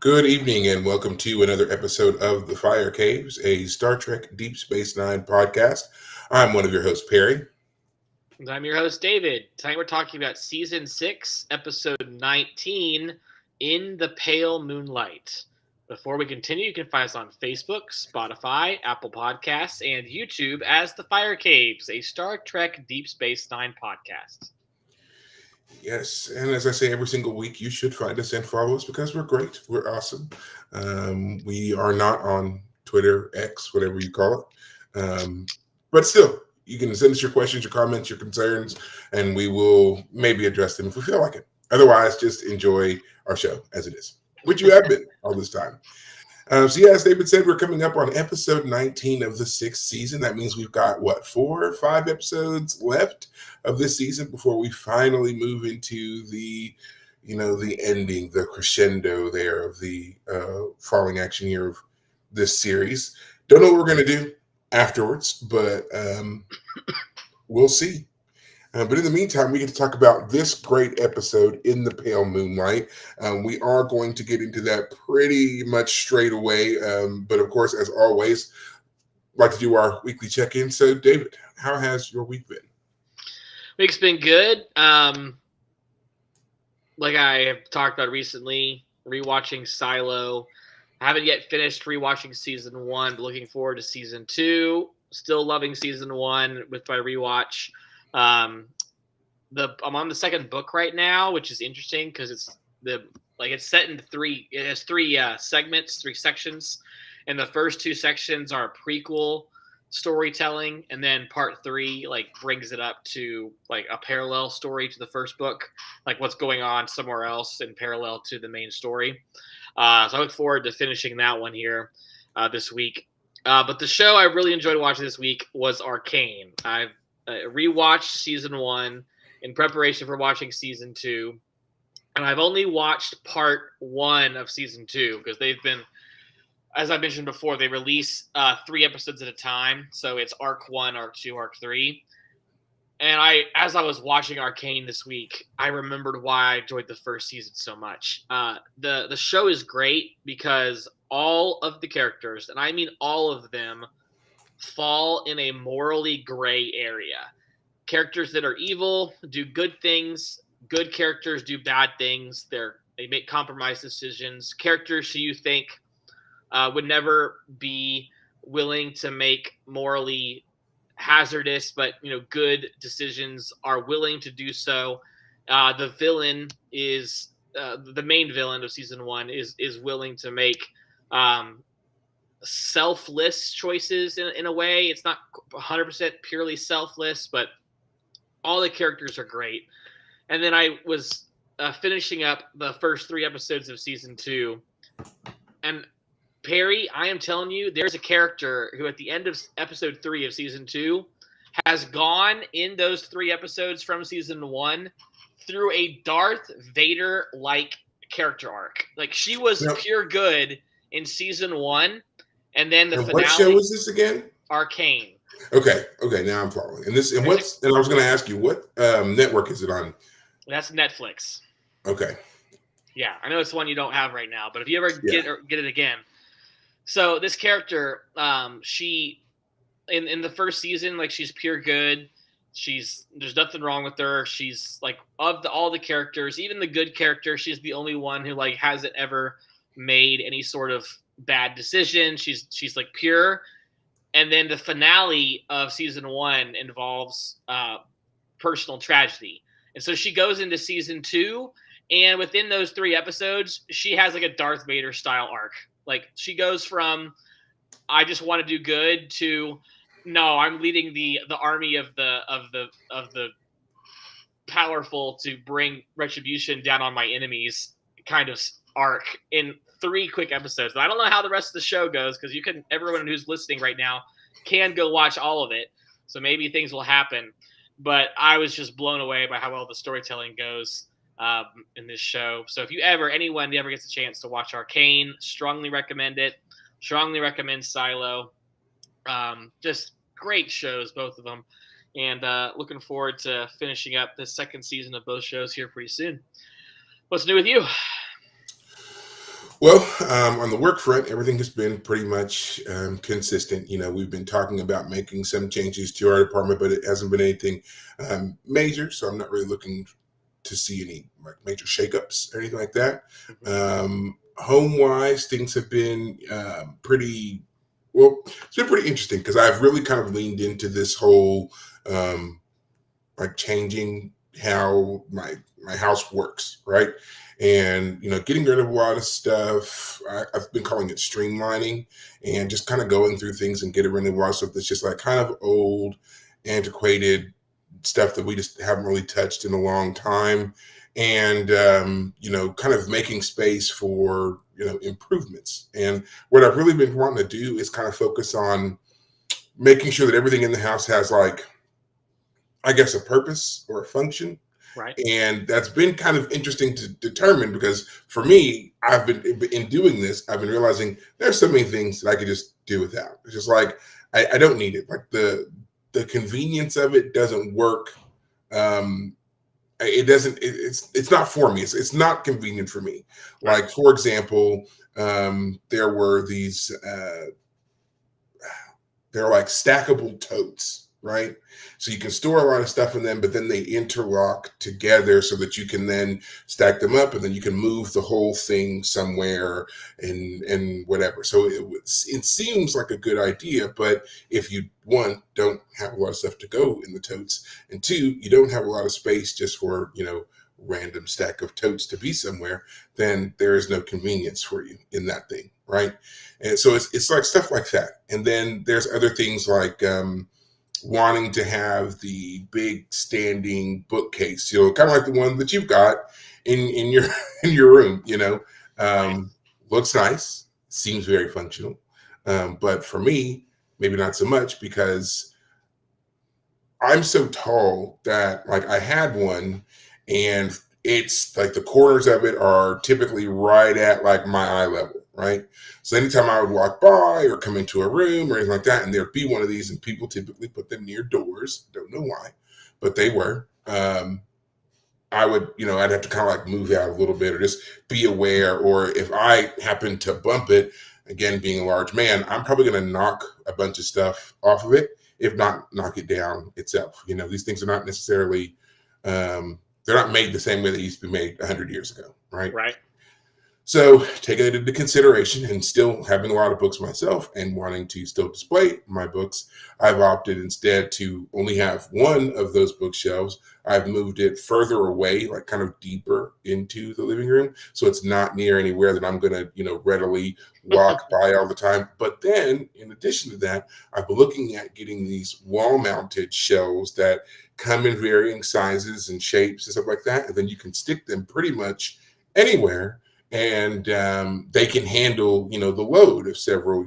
Good evening and welcome to another episode of The Fire Caves, a Star Trek Deep Space Nine podcast. I'm one of your hosts, Perry. And I'm your host, David. Tonight we're talking about Season 6, Episode 19, In the Pale Moonlight. Before we continue, you can find us on Facebook, Spotify, Apple Podcasts, and YouTube as The Fire Caves, a Star Trek Deep Space Nine podcast. Yes, and as I say every single week, you should find us and follow us because we're great. We're awesome. We are not on Twitter, X, whatever you call it. But still, you can send us your questions, your comments, your concerns, and we will maybe address them if we feel like it. Otherwise, just enjoy our show as it is, which you have been all this time. As David said, we're coming up on episode 19 of the sixth season. That means we've got, 4 or 5 episodes left of this season before we finally move into the ending, the crescendo there of the falling action year of this series. Don't know what we're going to do afterwards, but we'll see. But in the meantime, we get to talk about this great episode, In the Pale Moonlight. We are going to get into that pretty much straight away. But of course, as always, like to do our weekly check-in. So, David, how has your week been? Week's been good. Like I have talked about recently, rewatching Silo. I haven't yet finished rewatching Season 1, but looking forward to Season 2. Still loving Season 1 with my rewatch. I'm on the second book right now, which is interesting because it's set into three. It has three segments, 3 sections, and the first 2 sections are prequel storytelling, and then part 3 brings it up to a parallel story to the first book, like what's going on somewhere else in parallel to the main story. So I look forward to finishing that one here this week. But the show I really enjoyed watching this week was Arcane. I've rewatched Season 1 in preparation for watching Season 2, and I've only watched part 1 of Season 2 because they've been, as I mentioned before, they release 3 episodes at a time, so it's Arc 1, Arc 2, Arc 3. And as I was watching Arcane this week, I remembered why I enjoyed the first season so much. The show is great because all of the characters, and I mean all of them, fall in a morally gray area. Characters that are evil do good things. Good characters do bad things. They make compromise decisions. Characters who you think would never be willing to make morally hazardous but good decisions are willing to do so. The villain is the main villain of Season 1 is willing to make selfless choices in a way. It's not 100% purely selfless, but all the characters are great. And then I was finishing up the first 3 episodes of Season 2, and Perry, I am telling you, there's a character who at the end of episode 3 of Season 2 has gone in those 3 episodes from Season 1 through a Darth Vader-like character arc. Like, she was pure good in Season 1, and then the finale. What show is this again? Arcane. Okay, now I'm following. And I was going to ask you, what network is it on? That's Netflix. Okay. Yeah, I know it's one you don't have right now, but if you ever get it again. So this character, she in the first season, she's pure good. There's nothing wrong with her. She's all the characters, even the good character, she's the only one who hasn't ever made any sort of bad decision. She's pure. And then the finale of Season 1 involves personal tragedy. And so she goes into Season 2, and within those 3 episodes, she has a Darth Vader style arc. She goes from I just want to do good to no, I'm leading the army of the powerful to bring retribution down on my enemies kind of arc in 3 quick episodes. And I don't know how the rest of the show goes because everyone who's listening right now can go watch all of it. So maybe things will happen. But I was just blown away by how well the storytelling goes in this show. So if anyone ever gets a chance to watch Arcane, strongly recommend it. Strongly recommend Silo. Just great shows, both of them. And looking forward to finishing up the second season of both shows here pretty soon. What's new with you? Well, on the work front, everything has been pretty much consistent. We've been talking about making some changes to our department, but it hasn't been anything major. So I'm not really looking to see any like major shakeups or anything like that. Mhm. Home wise, things have been pretty well. It's been pretty interesting because I've really kind of leaned into this whole um, like changing how my house works, right? And getting rid of a lot of stuff. I've been calling it streamlining, and just kind of going through things and getting rid of a lot of stuff that's just like kind of old, antiquated stuff that we just haven't really touched in a long time, and kind of making space for improvements. And what I've really been wanting to do is kind of focus on making sure that everything in the house has like, I guess, a purpose or a function. Right. And that's been kind of interesting to determine because for me, I've been in doing this, I've been realizing there's so many things that I could just do without. It's just like I don't need it. Like the convenience of it doesn't work. Um, it doesn't. It's not for me. It's not convenient for me. Right. Like for example, there were these. They're like stackable totes, right? So you can store a lot of stuff in them, but then they interlock together so that you can then stack them up, and then you can move the whole thing somewhere and whatever. So it seems like a good idea, but if you one don't have a lot of stuff to go in the totes, and two you don't have a lot of space just for random stack of totes to be somewhere, then there is no convenience for you in that thing, right? And so it's like stuff like that. And then there's other things like wanting to have the big standing bookcase, kind of like the one that you've got in your in your room. Right. Um, Looks nice, seems very functional, but for me, maybe not so much because I'm so tall that like I had one, and it's like the corners of it are typically right at like my eye level, right? So anytime I would walk by or come into a room or anything like that, and there'd be one of these, and people typically put them near doors. Don't know why, but they were. I would, I'd have to kind of like move out a little bit or just be aware. Or if I happen to bump it, again, being a large man, I'm probably going to knock a bunch of stuff off of it, if not knock it down itself. These things are not necessarily, they're not made the same way they used to be made 100 years ago, right? Right. So, taking it into consideration and still having a lot of books myself and wanting to still display my books, I've opted instead to only have one of those bookshelves. I've moved it further away, like kind of deeper into the living room. So it's not near anywhere that I'm going to, readily walk by all the time. But then, in addition to that, I've been looking at getting these wall mounted shelves that come in varying sizes and shapes and stuff like that. And then you can stick them pretty much anywhere, and they can handle the load of several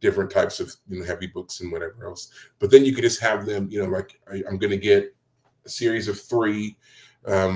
different types of heavy books and whatever else. But then you could just have them, like I'm going to get a series of three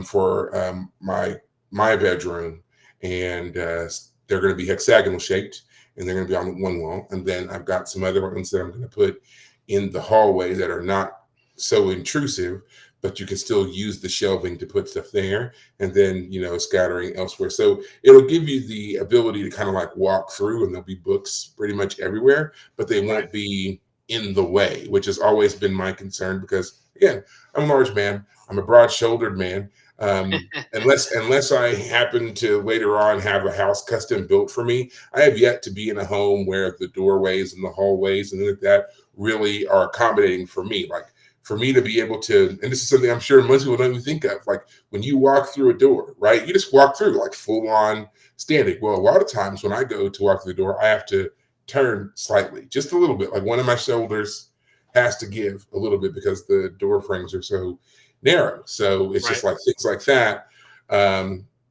for my bedroom, and they're going to be hexagonal shaped, and they're going to be on one wall. And then I've got some other ones that I'm going to put in the hallway that are not so intrusive, but you can still use the shelving to put stuff there, and then scattering elsewhere. So it'll give you the ability to kind of like walk through, and there'll be books pretty much everywhere, but they Right. won't be in the way, which has always been my concern because again, I'm a large man, I'm a broad-shouldered man. Unless I happen to later on have a house custom built for me, I have yet to be in a home where the doorways and the hallways and like that really are accommodating for me. Like for me to be able to, and this is something I'm sure most people don't even think of, like when you walk through a door, right? You just walk through like full on standing. Well, a lot of times when I go to walk through the door, I have to turn slightly, just a little bit. Like one of my shoulders has to give a little bit because the door frames are so narrow. So it's Right. just like things like that,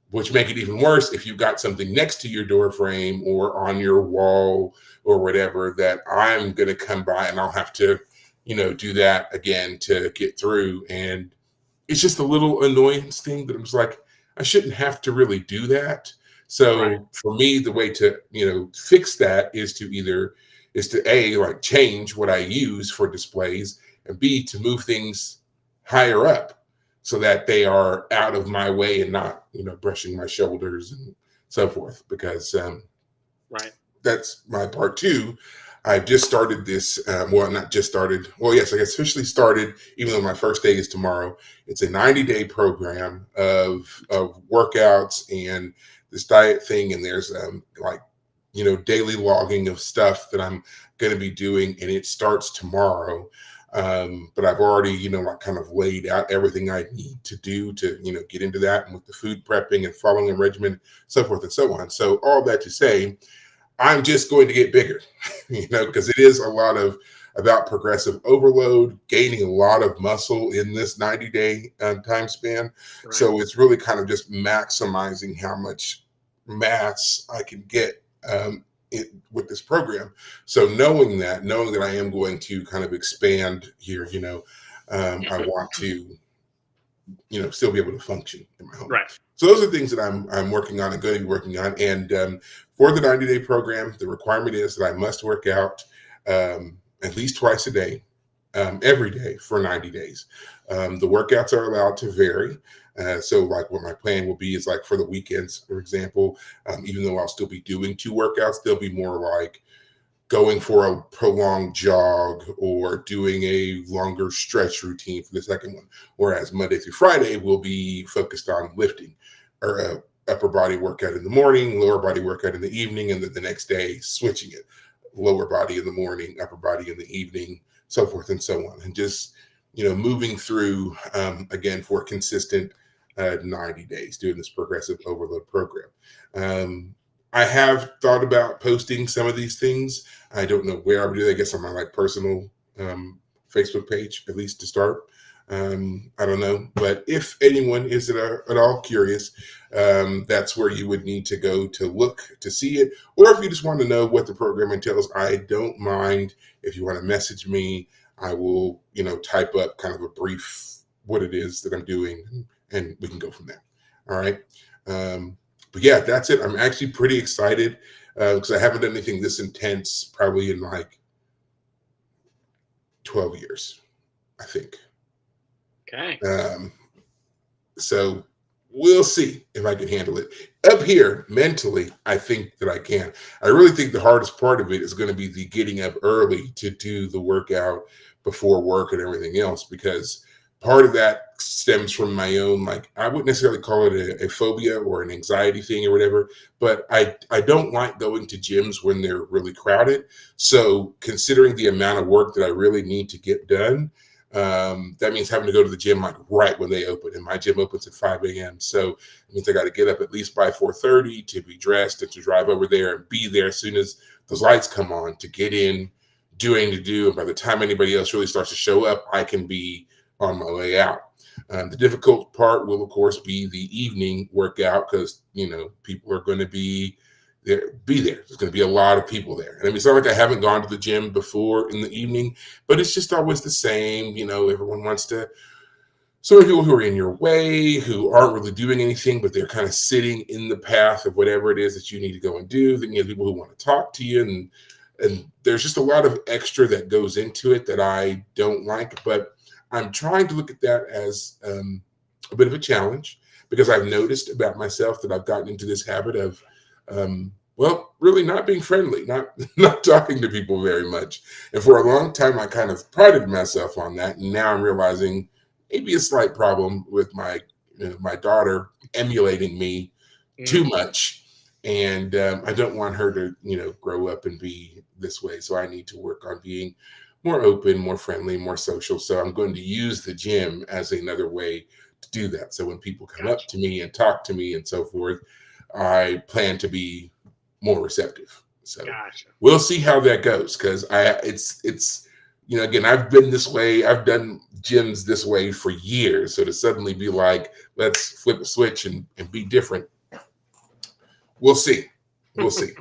which make it even worse if you've got something next to your door frame or on your wall or whatever that I'm going to come by and I'll have to, do that again to get through. And it's just a little annoyance thing that I'm just like, I shouldn't have to really do that. Right. So for me, the way to, fix that is to A, like change what I use for displays, and B, to move things higher up so that they are out of my way and not, brushing my shoulders and so forth, because Right. that's my part two. I've just started this. Well, not just started. Well, yes, I guess officially started. Even though my first day is tomorrow, it's a 90-day program of workouts and this diet thing. And there's like, daily logging of stuff that I'm going to be doing, and it starts tomorrow. But I've already, like kind of laid out everything I need to do to, get into that, and with the food prepping and following a regimen, so forth and so on. So all that to say, I'm just going to get bigger, because it is a lot of about progressive overload, gaining a lot of muscle in this 90-day time span. Right. So it's really kind of just maximizing how much mass I can get with this program. So knowing that I am going to kind of expand here, I want to, still be able to function in my home. Right. So those are things that I'm working on and going to be working on. And for the 90-day program, the requirement is that I must work out at least twice a day, every day for 90 days. The workouts are allowed to vary. So like what my plan will be is like for the weekends, for example, even though I'll still be doing 2 workouts, they'll be more like going for a prolonged jog or doing a longer stretch routine for the second one. Whereas Monday through Friday will be focused on lifting, or upper body workout in the morning, lower body workout in the evening, and then the next day switching it, lower body in the morning, upper body in the evening, so forth and so on. And just, moving through, again, for a consistent 90 days, doing this progressive overload program. I have thought about posting some of these things. I don't know where I would do that. I guess on my personal Facebook page, at least to start. I don't know, but if anyone is at all curious, that's where you would need to go to look to see it. Or if you just want to know what the program entails, I don't mind if you want to message me. I will, type up kind of a brief what it is that I'm doing, and we can go from there. All right. But yeah, that's it. I'm actually pretty excited because I haven't done anything this intense probably in like 12 years, I think. Okay. So we'll see if I can handle it. Up here, mentally, I think that I can. I really think the hardest part of it is going to be the getting up early to do the workout before work and everything else, because part of that stems from my own, like, I wouldn't necessarily call it a phobia or an anxiety thing or whatever, but I don't like going to gyms when they're really crowded. So considering the amount of work that I really need to get done, that means having to go to the gym like right when they open, and my gym opens at 5 a.m. So it means I got to get up at least by 4:30 to be dressed and to drive over there and be there as soon as those lights come on to get in, doing to do. And by the time anybody else really starts to show up, I can be on my way out. The difficult part will, of course, be the evening workout, because people are going to be there. There's going to be a lot of people there. And I mean, it's not like I haven't gone to the gym before in the evening, but it's just always the same. Everyone wants to. So many people who are in your way, who aren't really doing anything, but they're kind of sitting in the path of whatever it is that you need to go and do. Then you have people who want to talk to you, and there's just a lot of extra that goes into it that I don't like. But I'm trying to look at that as a bit of a challenge, because I've noticed about myself that I've gotten into this habit of, really not being friendly, not talking to people very much. And for a long time, I kind of prided myself on that. And now I'm realizing maybe a slight problem with my daughter emulating me too much. And I don't want her to, grow up and be this way. So I need to work on being more open, more friendly, more social. So I'm going to use the gym as another way to do that. So when people come up to me and talk to me and so forth, I plan to be more receptive. So we'll see how that goes, because it's again, I've been this way. I've done gyms this way for years. So to suddenly be like, let's flip a switch and be different, we'll see. We'll see.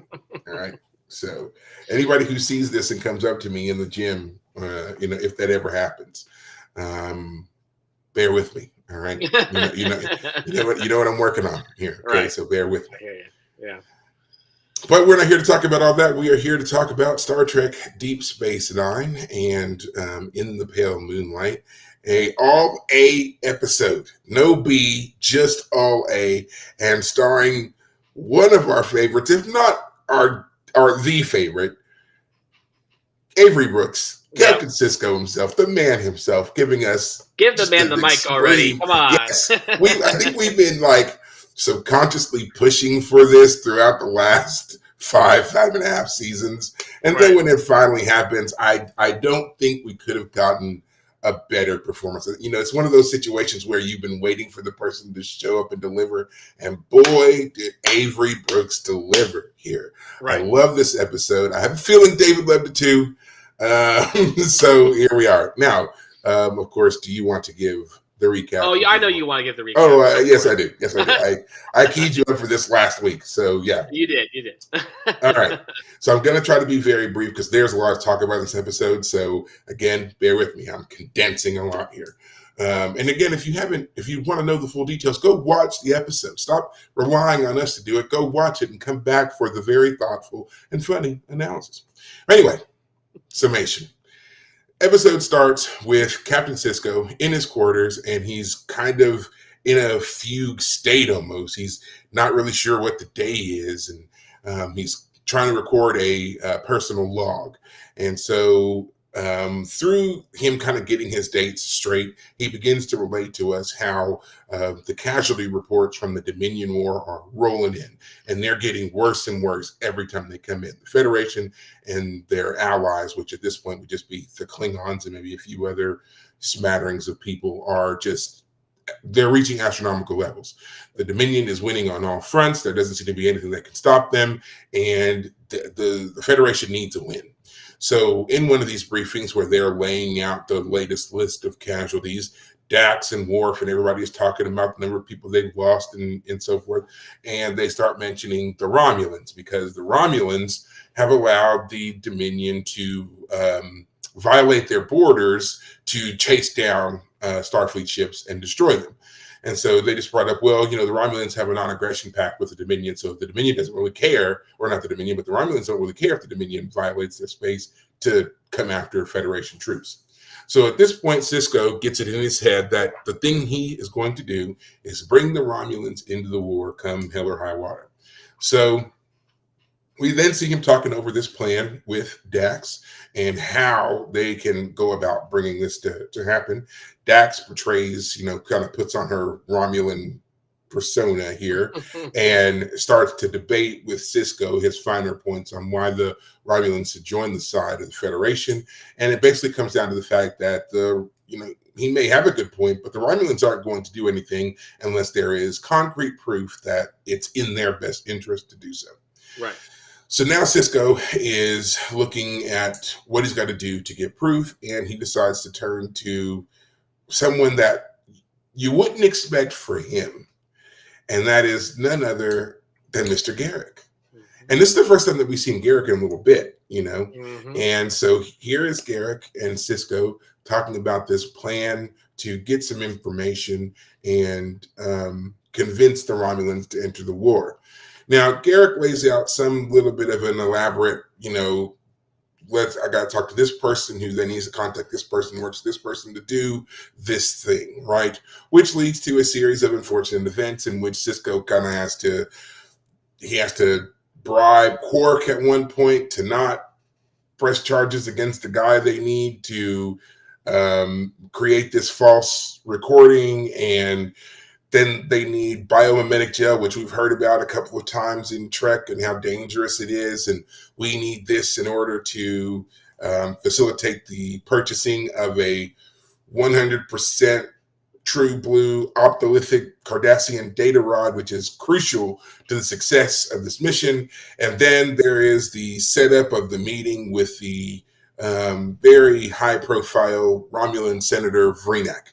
All right. So anybody who sees this and comes up to me in the gym, if that ever happens, bear with me. All right. You know what I'm working on here. Okay. Right. So bear with me. Yeah. But we're not here to talk about all that. We are here to talk about Star Trek Deep Space Nine and In the Pale Moonlight, a all A episode, no B, just all A, and starring one of our favorites, if not our the favorite, Avery Brooks, Yep. Captain Cisco himself, the man himself, giving us Give the just man an the mic already. extreme. Come on. Yes, I think we've been like subconsciously pushing for this throughout the last 5.5 seasons, and then Right. when it finally happens, I don't think we could have gotten a better performance. You know, it's one of those situations where you've been waiting for the person to show up and deliver, and boy, did Avery Brooks deliver here. I Right. love this episode. I have a feeling David loved it too. So here we are. Now, of course, do you want to give the recap? Oh, yeah, I know you want to give the recap. Oh, yes, I do. Yes, I do. I keyed you up for this last week. So, yeah. You did. You did. All right. So I'm going to try to be very brief because there's a lot to talk about in this episode. So, again, bear with me. I'm condensing a lot here. And again, if you want to know the full details, go watch the episode. Stop relying on us to do it. Go watch it and come back for the very thoughtful and funny analysis. Anyway, summation. Episode starts with Captain Cisco in his quarters, and he's kind of in a fugue state almost. He's not really sure what the day is, and he's trying to record a personal log. And so, through him kind of getting his dates straight, he begins to relate to us how the casualty reports from the Dominion War are rolling in, and they're getting worse and worse every time they come in. The Federation and their allies, which at this point would just be the Klingons and maybe a few other smatterings of people, are just they're reaching astronomical levels. The Dominion is winning on all fronts. There doesn't seem to be anything that can stop them, and the Federation needs a win. So in one of these briefings where they're laying out the latest list of casualties, Dax and Worf and everybody is talking about the number of people they've lost and so forth. And they start mentioning the Romulans, because the Romulans have allowed the Dominion to violate their borders to chase down Starfleet ships and destroy them. And so they just brought up, well, you know, the Romulans have a non-aggression pact with the Dominion, so the Dominion doesn't really care, or not the Dominion, but the Romulans don't really care if the Dominion violates their space to come after Federation troops. So at this point, Cisco gets it in his head that the thing he is going to do is bring the Romulans into the war, come hell or high water. So we then see him talking over this plan with Dax and how they can go about bringing this to happen. Dax portrays, you know, kind of puts on her Romulan persona here and starts to debate with Cisco his finer points on why the Romulans should join the side of the Federation. And it basically comes down to the fact that he may have a good point, but the Romulans aren't going to do anything unless there is concrete proof that it's in their best interest to do so. Right. So now Cisco is looking at what he's got to do to get proof, and he decides to turn to someone that you wouldn't expect for him, and that is none other than Mr. Garrick. Mm-hmm. And this is the first time that we've seen Garrick in a little bit, you know? Mm-hmm. And so here is Garrick and Cisco talking about this plan to get some information and convince the Romulans to enter the war. Now, Garrick lays out some little bit of an elaborate, I got to talk to this person who then needs to contact this person, works with this person to do this thing, right? Which leads to a series of unfortunate events in which Cisco kind of has to bribe Quark at one point to not press charges against the guy they need to create this false recording, and then they need biomimetic gel, which we've heard about a couple of times in Trek and how dangerous it is. And we need this in order to facilitate the purchasing of a 100% true blue optolithic Cardassian data rod, which is crucial to the success of this mission. And then there is the setup of the meeting with the very high-profile Romulan Senator Vreenak,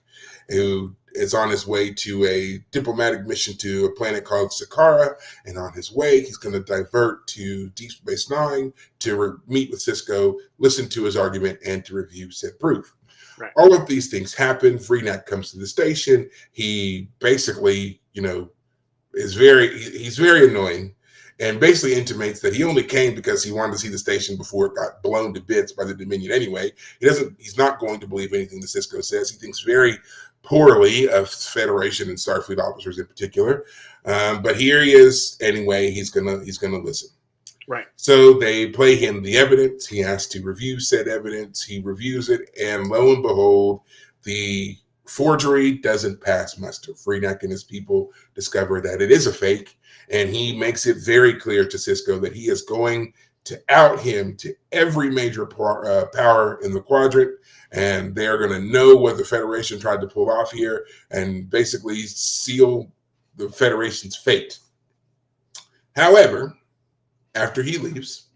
who is on his way to a diplomatic mission to a planet called Sakara. And on his way, he's going to divert to Deep Space Nine to meet with Cisco, listen to his argument, and to review said proof. Right. All of these things happen. Vreenak comes to the station. He basically, he's very annoying, and basically intimates that he only came because he wanted to see the station before it got blown to bits by the Dominion anyway. He's not going to believe anything that Cisco says. He thinks very poorly of Federation and Starfleet officers in particular. But here he is anyway. He's gonna listen. Right. So they play him the evidence. He has to review said evidence. He reviews it, and lo and behold, the forgery doesn't pass muster. Freenak and his people discover that it is a fake, and he makes it very clear to Cisco that he is going to out him to every major power in the quadrant, and they're going to know what the Federation tried to pull off here and basically seal the Federation's fate. However, after he leaves,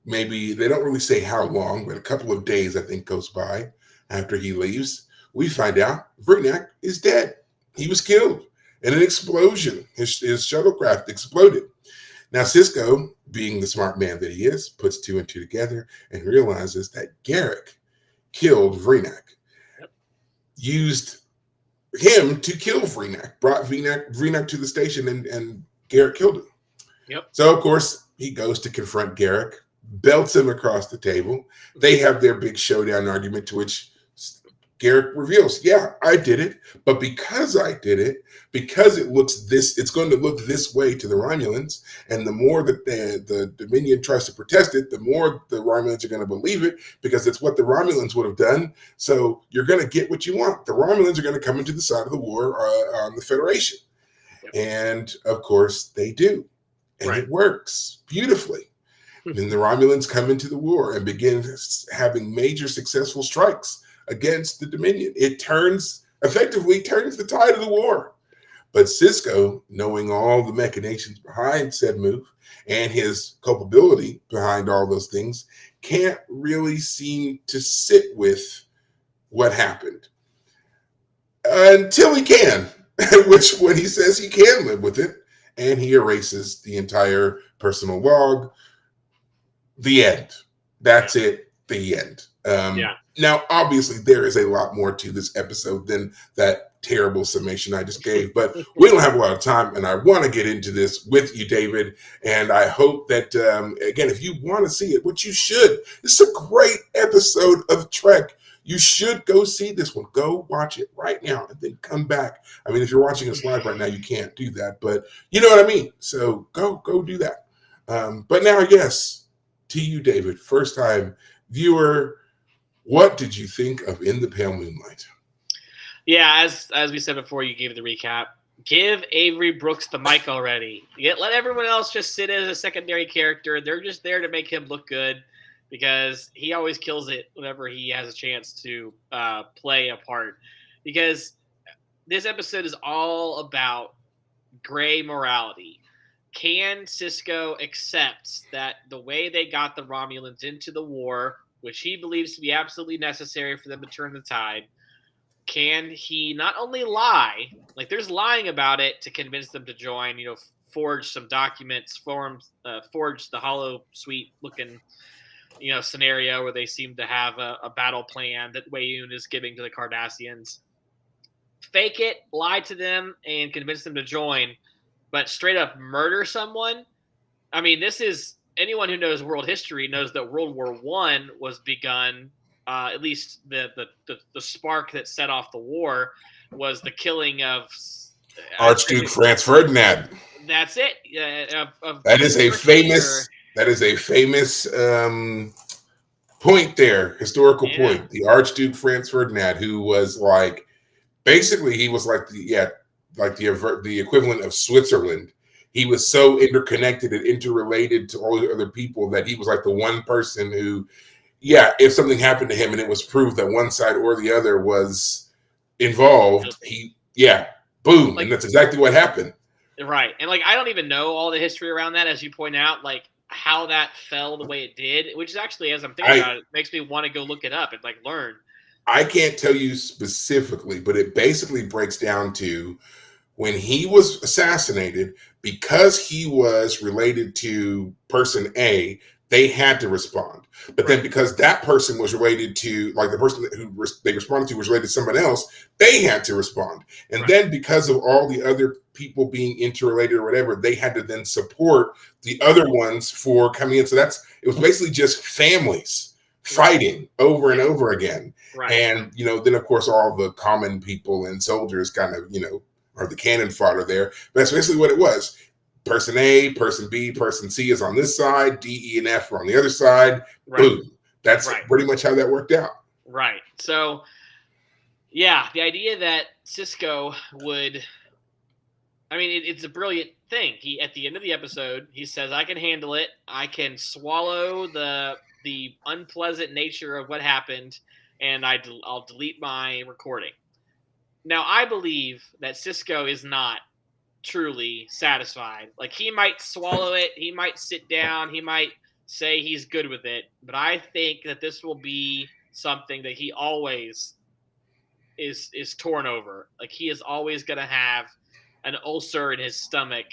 maybe they don't really say how long, but a couple of days, I think, goes by after he leaves. We find out Vreenak is dead. He was killed in an explosion. His shuttlecraft exploded. Now, Cisco, being the smart man that he is, puts two and two together and realizes that Garrick killed Vreenak, used him to kill Vreenak, brought Vreenak to the station, and Garrick killed him. Yep. So, of course, he goes to confront Garrick, belts him across the table. They have their big showdown argument, to which Garrick reveals, yeah, I did it, but because I did it, because it's going to look this way to the Romulans, and the more that the Dominion tries to protest it, the more the Romulans are going to believe it, because it's what the Romulans would have done. So you're going to get what you want. The Romulans are going to come into the side of the war on the Federation. Yep. And, of course, they do. And It works beautifully. Then the Romulans come into the war and begin having major successful strikes against the Dominion. It effectively turns the tide of the war. But Cisco, knowing all the machinations behind said move and his culpability behind all those things, can't really seem to sit with what happened. Until he can, which when he says he can live with it, and he erases the entire personal log. The end. That's it. The end. Now, obviously, there is a lot more to this episode than that terrible summation I just gave, but we don't have a lot of time, and I want to get into this with you, David, and I hope that, again, if you want to see it, which you should, it's a great episode of Trek. You should go see this one. Go watch it right now and then come back. I mean, if you're watching us live right now, you can't do that, but you know what I mean? So go do that. But now, yes, to you, David, first time viewer, what did you think of In the Pale Moonlight? Yeah, as we said before, you gave the recap. Give Avery Brooks the mic already. Let everyone else just sit as a secondary character. They're just there to make him look good, because he always kills it whenever he has a chance to play a part. Because this episode is all about gray morality. Can Cisco accept that the way they got the Romulans into the war, which he believes to be absolutely necessary for them to turn the tide, can he not only lie, like there's lying about it to convince them to join, forge some documents, forge the hollow suite looking, scenario where they seem to have a battle plan that Wayun is giving to the Cardassians. Fake it, lie to them, and convince them to join, but straight up murder someone. I mean, this is, anyone who knows world history knows that World War I was begun. At least the spark that set off the war was the killing of Archduke Franz Ferdinand. That's it. That is a famous point there, historical point. The Archduke Franz Ferdinand, who was basically he was the equivalent of Switzerland. He was so interconnected and interrelated to all the other people that he was like the one person who, if something happened to him and it was proved that one side or the other was involved, boom. And that's exactly what happened. Right. And I don't even know all the history around that, as you point out, how that fell the way it did, which is actually, as I'm thinking about it, makes me want to go look it up and learn. I can't tell you specifically, but it basically breaks down to when he was assassinated, because he was related to person A, they had to respond. But then because that person was related to, the person who they responded to was related to someone else, they had to respond. And then because of all the other people being interrelated or whatever, they had to then support the other ones for coming in. So it was basically just families fighting over and over again. Right. And, then of course, all the common people and soldiers kind of, or the cannon fodder there. But that's basically what it was. Person A, person B, person C is on this side, D, E, and F are on the other side. Right. Boom. That's pretty much how that worked out. Right. So, yeah, the idea that Cisco would, I mean, it's a brilliant thing. He, at the end of the episode, he says, "I can handle it. I can swallow the unpleasant nature of what happened, and I'll delete my recording." Now, I believe that Cisco is not truly satisfied. Like, he might swallow it, he might sit down, he might say he's good with it, but I think that this will be something that he always is torn over. Like, he is always going to have an ulcer in his stomach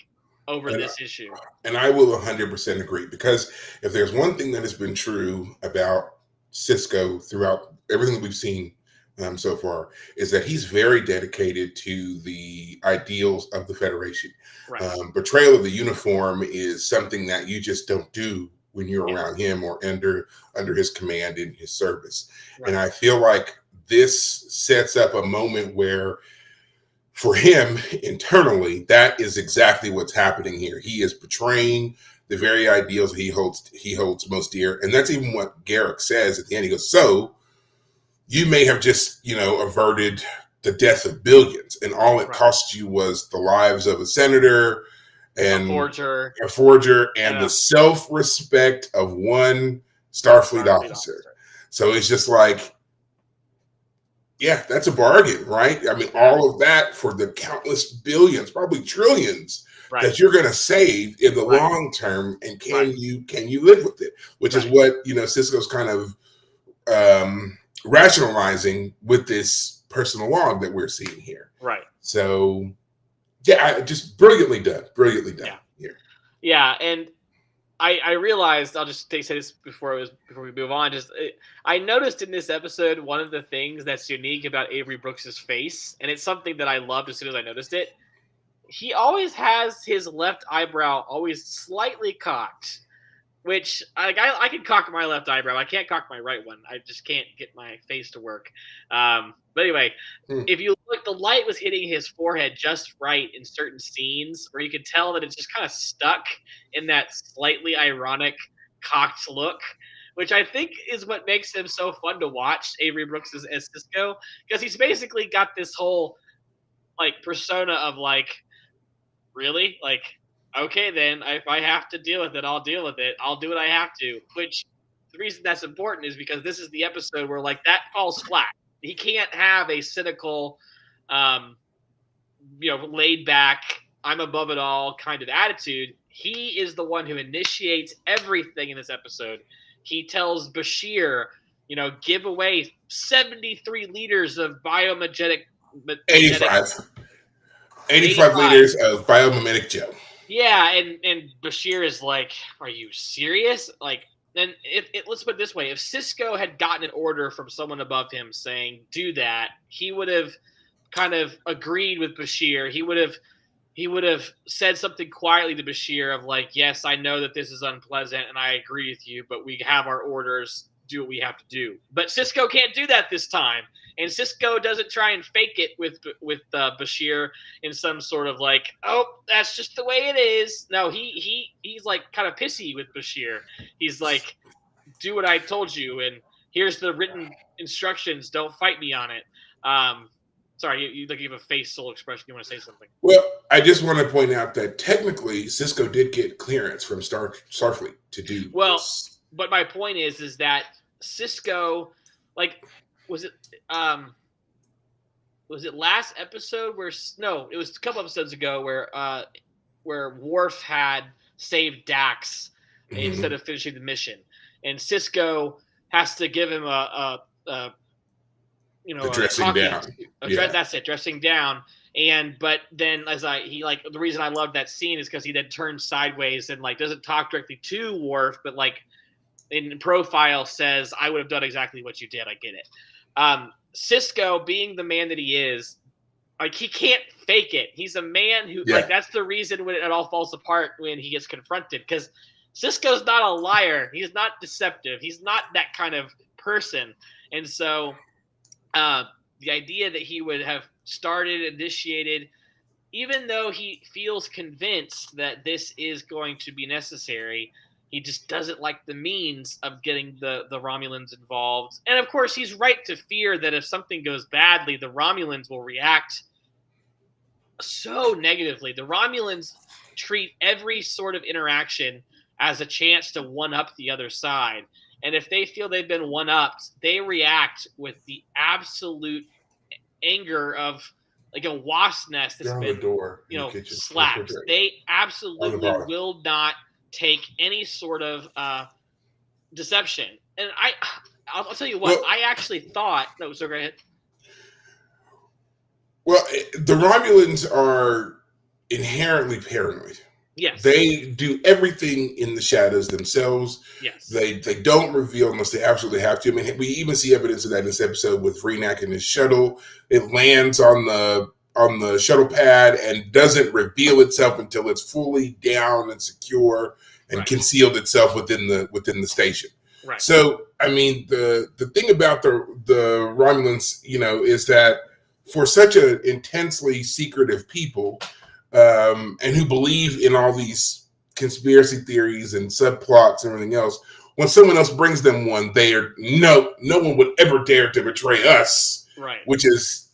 over this issue. And I will 100% agree, because if there's one thing that has been true about Cisco throughout everything that we've seen so far, is that he's very dedicated to the ideals of the Federation. Right. Betrayal of the uniform is something that you just don't do when you're around him or under his command in his service. Right. And I feel like this sets up a moment where, for him internally, that is exactly what's happening here. He is betraying the very ideals he holds most dear. And that's even what Garrick says at the end. He goes, "So you may have just, averted the death of billions, and all it cost you was the lives of a senator and a forger and the self-respect of one Starfleet officer." So it's just like, yeah, that's a bargain, right? I mean, all of that for the countless billions, probably trillions, that you're going to save in the long term. And can you live with it? Which is what, Cisco's kind of rationalizing with this personal log that we're seeing here. Right. So, yeah, just brilliantly done here. Yeah, and I realized, I'll just say this before we move on. I noticed in this episode, one of the things that's unique about Avery Brooks's face, and it's something that I loved as soon as I noticed it. He always has his left eyebrow always slightly cocked, which I can cock my left eyebrow. I can't cock my right one. I just can't get my face to work. But anyway, if you look, the light was hitting his forehead just right in certain scenes where you could tell that it's just kind of stuck in that slightly ironic cocked look, which I think is what makes him so fun to watch, Avery Brooks as Cisco, because he's basically got this whole like persona of like, really? Like, okay, then if I have to deal with it, I'll deal with it. I'll do what I have to, which the reason that's important is because this is the episode where like that falls flat. He can't have a cynical, laid back, I'm above it all kind of attitude. He is the one who initiates everything in this episode. He tells Bashir, give away 73 liters of biomimetic. 85 liters of biomimetic gel. Yeah, and Bashir is like, are you serious? Like, then let's put it this way. If Cisco had gotten an order from someone above him saying, do that, he would have kind of agreed with Bashir. He would have said something quietly to Bashir of like, yes, I know that this is unpleasant and I agree with you, but we have our orders, do what we have to do. But Cisco can't do that this time. And Cisco doesn't try and fake it with Bashir in some sort of like, oh, that's just the way it is. No, he's like kind of pissy with Bashir. He's like, do what I told you, and here's the written instructions. Don't fight me on it. Sorry, you have a face soul expression. You want to say something? Well, I just want to point out that technically Cisco did get clearance from Starfleet to do this. But my point is that Cisco, like, was it last episode where it was a couple episodes ago where Worf had saved Dax instead of finishing the mission, and Cisco has to give him a dressing down. That's it, dressing down. But then the reason I love that scene is because he then turns sideways and like doesn't talk directly to Worf, but like in profile says, I would have done exactly what you did. I get it. Cisco, being the man that he is, like, he can't fake it. He's a man who like, that's the reason when it all falls apart when he gets confronted, because Cisco's not a liar. He's not deceptive. He's not that kind of person. And so the idea that he would have initiated even though he feels convinced that this is going to be necessary, he just doesn't like the means of getting the Romulans involved. And of course, he's right to fear that if something goes badly, the Romulans will react so negatively. The Romulans treat every sort of interaction as a chance to one up the other side. And if they feel they've been one upped, they react with the absolute anger of like a wasp nest that's They're on the been, door in the kitchen. slapped. They On the absolutely bottom. will not take any sort of deception. And I'll tell you what, Well, I actually thought. No, so go ahead. Well, the Romulans are inherently paranoid. Yes. They do everything in the shadows themselves. Yes. They don't reveal unless they absolutely have to. I mean, we even see evidence of that in this episode with Vreenak and his shuttle. It lands on the shuttle pad and doesn't reveal itself until it's fully down and secure and Right. concealed itself within the station. Right. So, I mean, the thing about the Romulans, is that for such an intensely secretive people, and who believe in all these conspiracy theories and subplots and everything else, when someone else brings them one, they are no one would ever dare to betray us. Right. Which is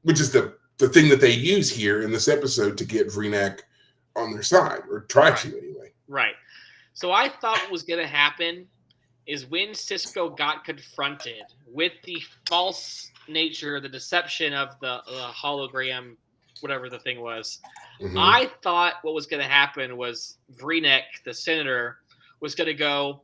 the thing that they use here in this episode to get Vreenak on their side, or try to anyway. Right. So I thought what was going to happen is when Sisko got confronted with the false nature, the deception of the hologram, whatever the thing was, I thought what was going to happen was Vreenak, the senator, was going to go,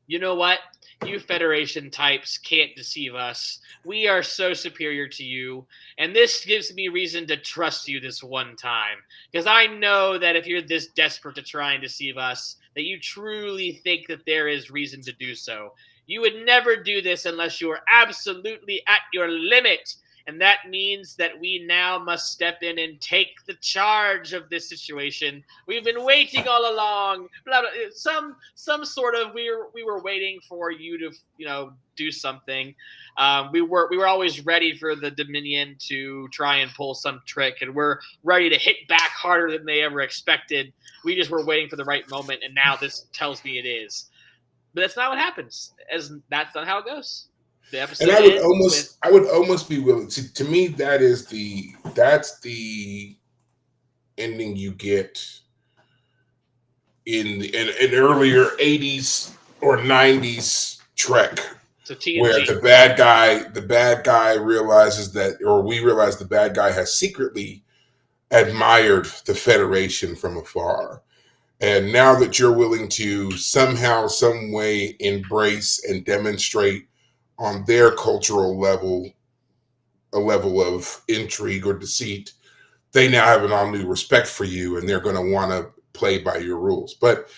you know what? You Federation types can't deceive us. We are so superior to you. And this gives me reason to trust you this one time. Because I know that if you're this desperate to try and deceive us, that you truly think that there is reason to do so. You would never do this unless you are absolutely at your limit. And that means that we now must step in and take the charge of this situation. We've been waiting all along. Blah, blah, some sort of we were waiting for you to do something. We were always ready for the Dominion to try and pull some trick, and we're ready to hit back harder than they ever expected. We just were waiting for the right moment, and now this tells me it is. But that's not what happens. That's not how it goes. The episode and I would almost be willing to me that's the ending you get in an earlier 80s or 90s Trek, where the bad guy realizes that, or we realize the bad guy has secretly admired the Federation from afar. And now that you're willing to somehow, some way embrace and demonstrate on their cultural level, a level of intrigue or deceit, they now have an all new respect for you, and they're going to want to play by your rules. But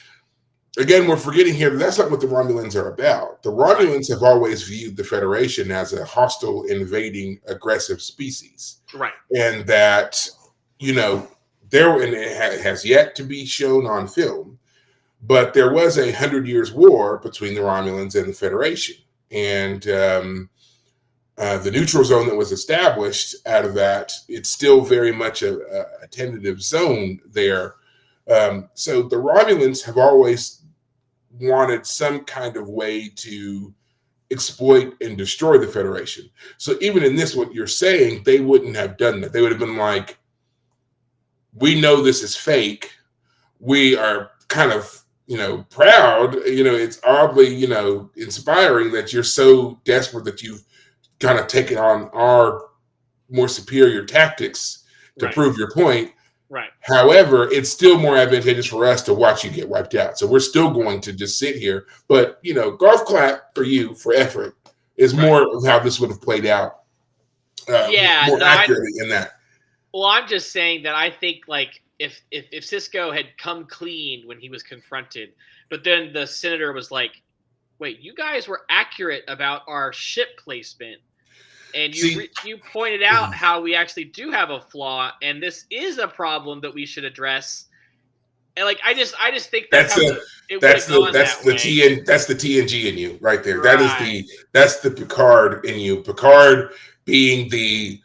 again, we're forgetting here that's not what the Romulans are about. The Romulans have always viewed the Federation as a hostile, invading, aggressive species. Right. And that, it has yet to be shown on film, but there was 100 years war between the Romulans and the Federation. And the neutral zone that was established out of that, it's still very much a tentative zone there. So the Romulans have always wanted some kind of way to exploit and destroy the Federation. So even in this, what you're saying, they wouldn't have done that. They would have been like, we know this is fake. We are kind of proud, it's oddly, inspiring that you're so desperate that you've kind of taken on our more superior tactics to prove your point. Right. However, it's still more advantageous for us to watch you get wiped out. So we're still going to just sit here. But, golf clap for you for effort is more of how this would have played out. More accurately in that. Well, I'm just saying that I think if Sisko had come clean when he was confronted, but then the senator was like, wait, you guys were accurate about our ship placement. And you pointed out how we actually do have a flaw, and this is a problem that we should address. And I just think that's the TNG in you right there. Right. That's the Picard in you. Picard being the,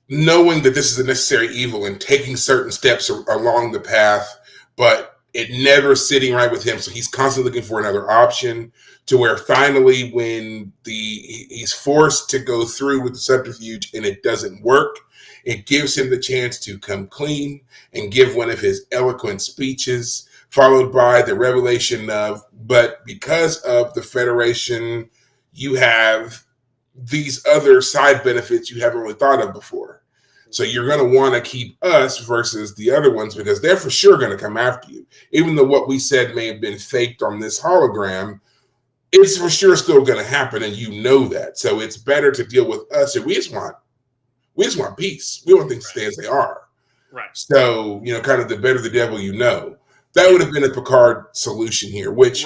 knowing that this is a necessary evil and taking certain steps along the path, but it never sitting right with him. So he's constantly looking for another option to where finally when he's forced to go through with the subterfuge and it doesn't work, it gives him the chance to come clean and give one of his eloquent speeches, followed by the revelation of, but because of the Federation, you have these other side benefits you haven't really thought of before. So you're going to want to keep us versus the other ones because they're for sure going to come after you. Even though what we said may have been faked on this hologram, it's for sure still going to happen, and you know that. So it's better to deal with us, and we just want peace. We want things to stay as they are. Right. So, kind of the better the devil you know. That would have been a Picard solution here, which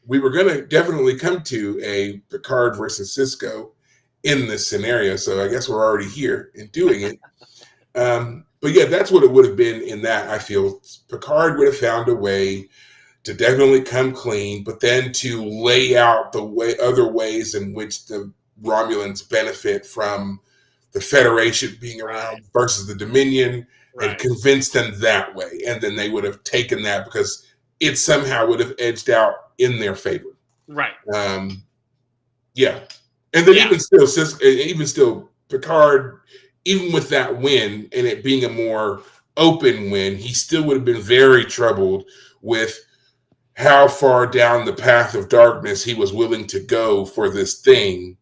we were going to definitely come to a Picard versus Sisko in this scenario. So I guess we're already here and doing it. But yeah, that's what it would have been in that. I feel Picard would have found a way to definitely come clean, but then to lay out other ways in which the Romulans benefit from the Federation being around versus the Dominion, and convince them that way. And then they would have taken that because it somehow would have edged out in their favor. Right. Yeah. And then even still, Picard, even with that win and it being a more open win, he still would have been very troubled with how far down the path of darkness he was willing to go for this thing.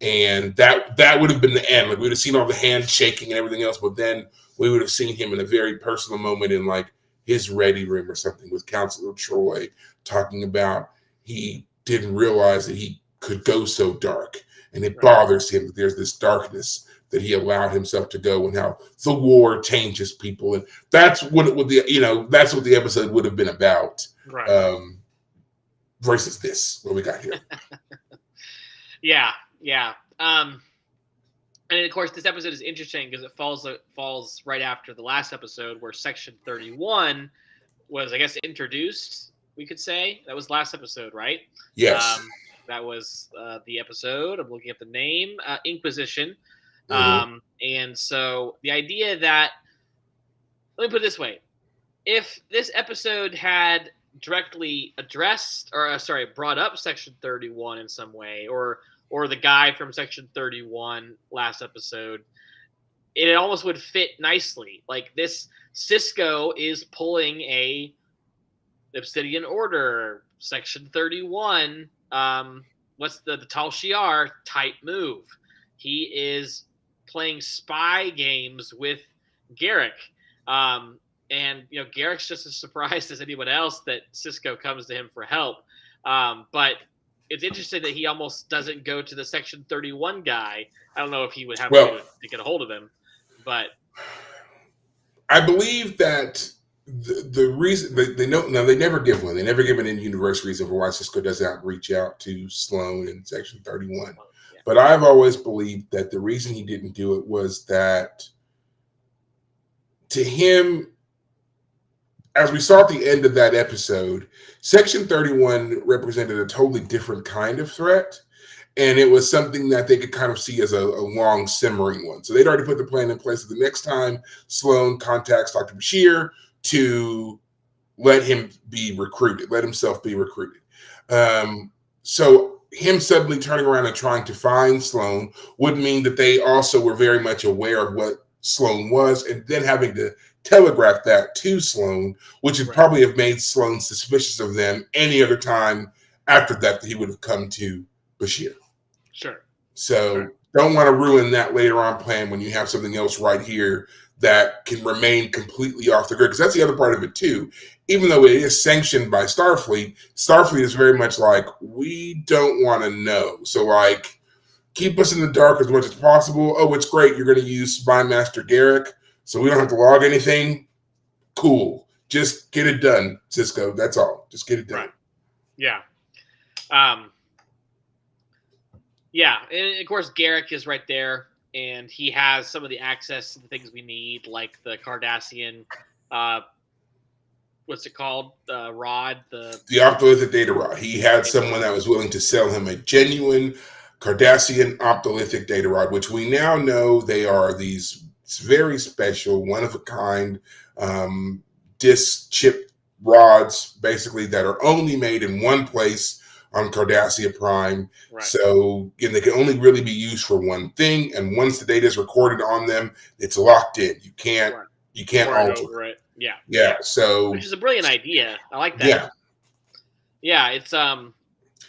And that would have been the end. Like, we would have seen all the handshaking and everything else, but then we would have seen him in a very personal moment in like his ready room or something with Counselor Troy talking about he didn't realize that he could go so dark, and it bothers him that there's this darkness that he allowed himself to go, and how the war changes people. And that's what it would be, that's what the episode would have been about. Right. Versus this, what we got here. Yeah. And of course, this episode is interesting because it falls right after the last episode where Section 31 was, I guess, introduced. We could say that was last episode, right? Yes. That was the episode. I'm looking at the name, Inquisition. Mm-hmm. And so the idea that, let me put it this way: if this episode had directly addressed, brought up Section 31 in some way, or the guy from Section 31 last episode, it almost would fit nicely. Like, this Sisko is pulling a Obsidian Order, Section 31, what's the Tal Shiar type move. He is playing spy games with Garrick. And, Garrick's just as surprised as anyone else that Sisko comes to him for help. But it's interesting that he almost doesn't go to the Section 31 guy. I don't know if he would have to get a hold of him, but I believe that the reason they never give one. They never give an in-universe reason for why Sisko does not reach out to Sloane in Section 31. Yeah. But I've always believed that the reason he didn't do it was that, to him, as we saw at the end of that episode, Section 31 represented a totally different kind of threat, and it was something that they could kind of see as a long simmering one. So they'd already put the plan in place that the next time Sloane contacts Dr. Bashir to let himself be recruited. So him suddenly turning around and trying to find Sloane would mean that they also were very much aware of what Sloane was, and then having to telegraph that to Sloane, which would probably have made Sloane suspicious of them any other time after that he would have come to Bashir. Sure. So don't want to ruin that later on plan when you have something else right here that can remain completely off the grid. Because that's the other part of it too. Even though it is sanctioned by Starfleet is very much like, we don't want to know. So like, keep us in the dark as much as possible. Oh, it's great. You're going to use Spy Master Garrick, so we don't have to log anything. Cool. Just get it done, Sisko. That's all. Just get it done. Right. Yeah. Yeah. And of course, Garrick is right there, and he has some of the access to the things we need, like the Cardassian, what's it called? Rod. The optolithic data rod. He had someone that was willing to sell him a genuine Cardassian optolithic data rod, which we now know they are these It's very special, one of a kind, disc chip rods, basically, that are only made in one place on Cardassia Prime. Right. So, and they can only really be used for one thing. And once the data is recorded on them, it's locked in. You can't alter. Over it. Yeah. Yeah. So, which is a brilliant idea. I like that. yeah, Yeah,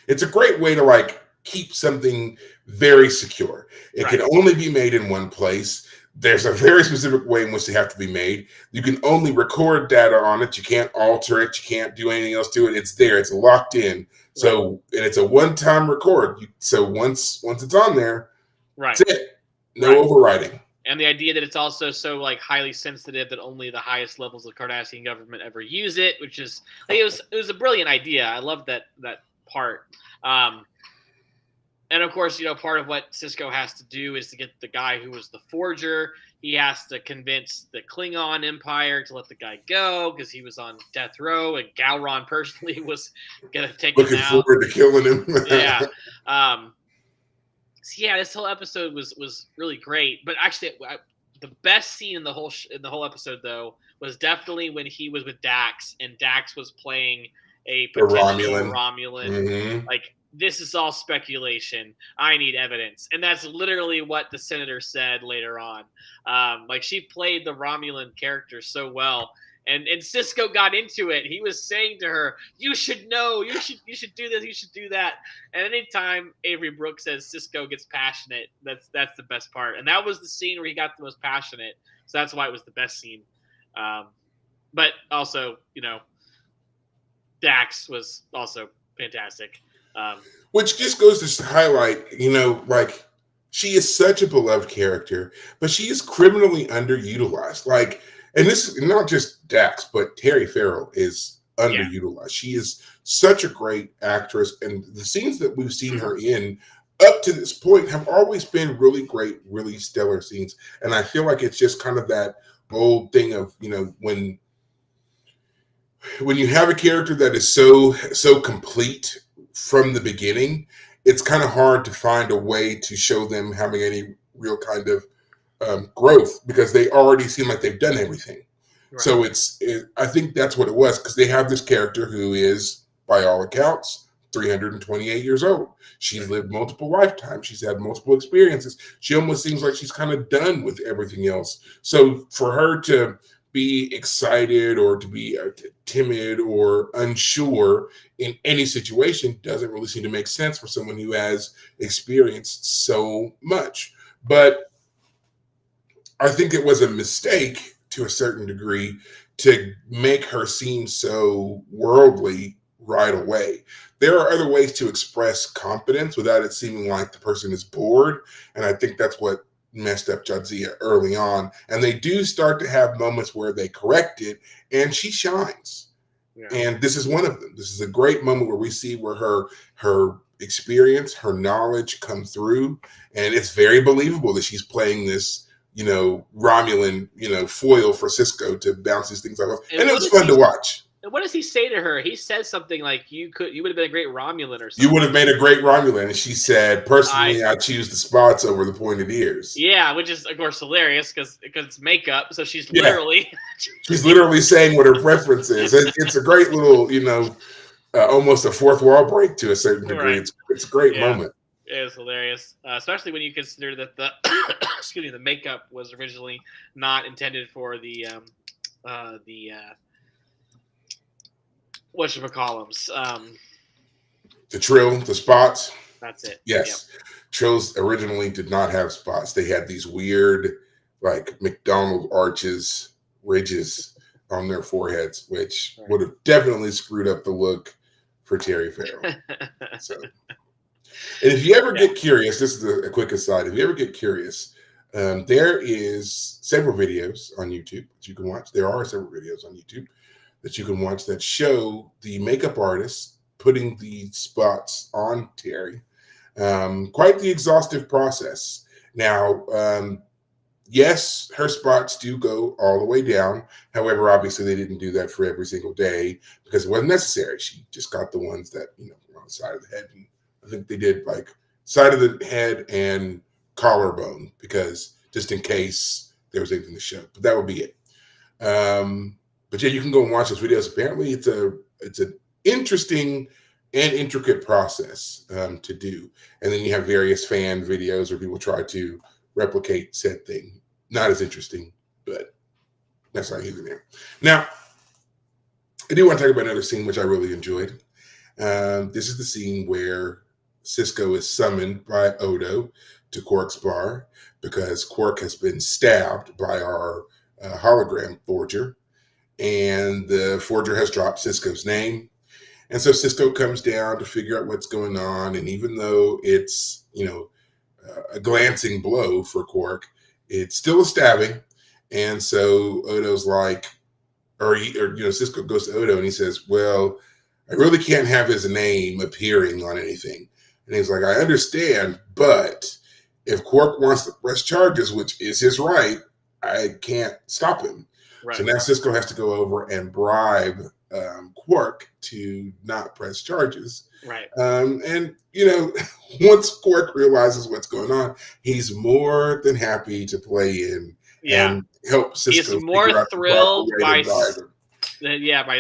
it's a great way to like keep something very secure. It Right. can only be made in one place. There's a very specific way in which they have to be made. You can only record data on it. You can't alter it. You can't do anything else to it. It's there. It's locked in. So, and it's a one-time record. So once it's on there, right. that's it. No overriding. And the idea that it's also so like highly sensitive that only the highest levels of the Cardassian government ever use it, which is like, it was a brilliant idea. I love that part. And of course, you know, part of what Sisko has to do is to get the guy who was the forger. He has to convince the Klingon Empire to let the guy go because he was on death row, and Gowron personally was gonna take him out. Looking forward to killing him. Yeah. So yeah, this whole episode was really great. But actually, the best scene in the whole episode though was definitely when he was with Dax, and Dax was playing a potential Romulan. Mm-hmm. Like, this is all speculation. I need evidence. And that's literally what the senator said later on. Like, she played the Romulan character so well. And Sisko got into it. He was saying to her, "You should know. You should do this. You should do that." And anytime Avery Brooks says Sisko gets passionate, that's the best part. And that was the scene where he got the most passionate. So that's why it was the best scene. But also, you know, Dax was also fantastic. Which just goes to highlight, you know, like, she is such a beloved character, but she is criminally underutilized. Like, and this is not just Dax, but Terry Farrell is underutilized. She is such a great actress, and the scenes that we've seen her in up to this point have always been really great, really stellar scenes. And I feel like it's just kind of that old thing of, you know, when you have a character that is so complete from the beginning, it's kind of hard to find a way to show them having any real kind of growth, because they already seem like they've done everything. Right. So I think that's what it was, because they have this character who is, by all accounts, 328 years old. She's lived multiple lifetimes. She's had multiple experiences. She almost seems like she's kind of done with everything else. So for her to be excited or to be timid or unsure in any situation doesn't really seem to make sense for someone who has experienced so much. But I think it was a mistake to a certain degree to make her seem so worldly right away. There are other ways to express competence without it seeming like the person is bored. And I think that's what messed up Jadzia early on. And they do start to have moments where they correct it, and she shines. Yeah. And this is one of them. This is a great moment where we see where her experience, her knowledge come through. And it's very believable that she's playing this, you know, Romulan, you know, foil for Sisko to bounce these things off. And it was fun to watch. And what does he say to her? He says something like, you would have been a great Romulan or something. You would have made a great Romulan. And she said, personally, I choose the spots over the pointed ears. Yeah, which is, of course, hilarious because it's makeup. So she's literally... she's literally saying what her preference is. It's a great little, you know, almost a fourth wall break to a certain degree. Right. It's a great moment. It is hilarious, especially when you consider that the the makeup was originally not intended for the whatchamacallums. The trill, the spots. That's it. Yes. Yep. Trills originally did not have spots. They had these weird, like, McDonald arches, ridges on their foreheads, which would have definitely screwed up the look for Terry Farrell. So, and if you ever get curious, this is a quick aside. If you ever get curious, there is several videos on YouTube that you can watch. There are several videos on YouTube that you can watch that show the makeup artist putting the spots on Terry. Quite the exhaustive process. Now, yes, her spots do go all the way down. However, obviously they didn't do that for every single day because it wasn't necessary. She just got the ones that, you know, were on the side of the head. And I think they did like side of the head and collarbone, because just in case there was anything to show. But that would be it. But yeah, you can go and watch those videos. Apparently, it's an interesting and intricate process to do. And then you have various fan videos where people try to replicate said thing. Not as interesting, but that's not even there. Now, I do want to talk about another scene which I really enjoyed. This is the scene where Cisco is summoned by Odo to Quark's bar because Quark has been stabbed by our hologram forger, and the forger has dropped Cisco's name. And so Cisco comes down to figure out what's going on. And even though it's, a glancing blow for Quark, it's still a stabbing. And so Odo's like, Cisco goes to Odo and he says, well, I really can't have his name appearing on anything. And he's like, I understand, but if Quark wants to press charges, which is his right, I can't stop him. Right. So now Cisco has to go over and bribe Quark to not press charges. Right. And, once Quark realizes what's going on, he's more than happy to play in and help Cisco. He's more thrilled by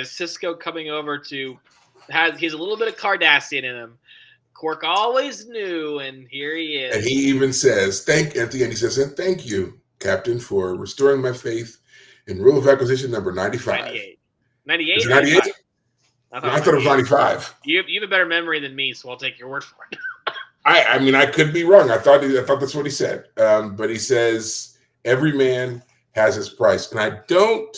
Cisco coming over to he's a little bit of Cardassian in him. Quark always knew, and here he is. And he even says, at the end, he says, and thank you, Captain, for restoring my faith in Rule of Acquisition number 95. 98. 98? Is it 98? I thought it was 95. You have a better memory than me, so I'll take your word for it. I could be wrong. I thought that's what he said. But he says, every man has his price. And I don't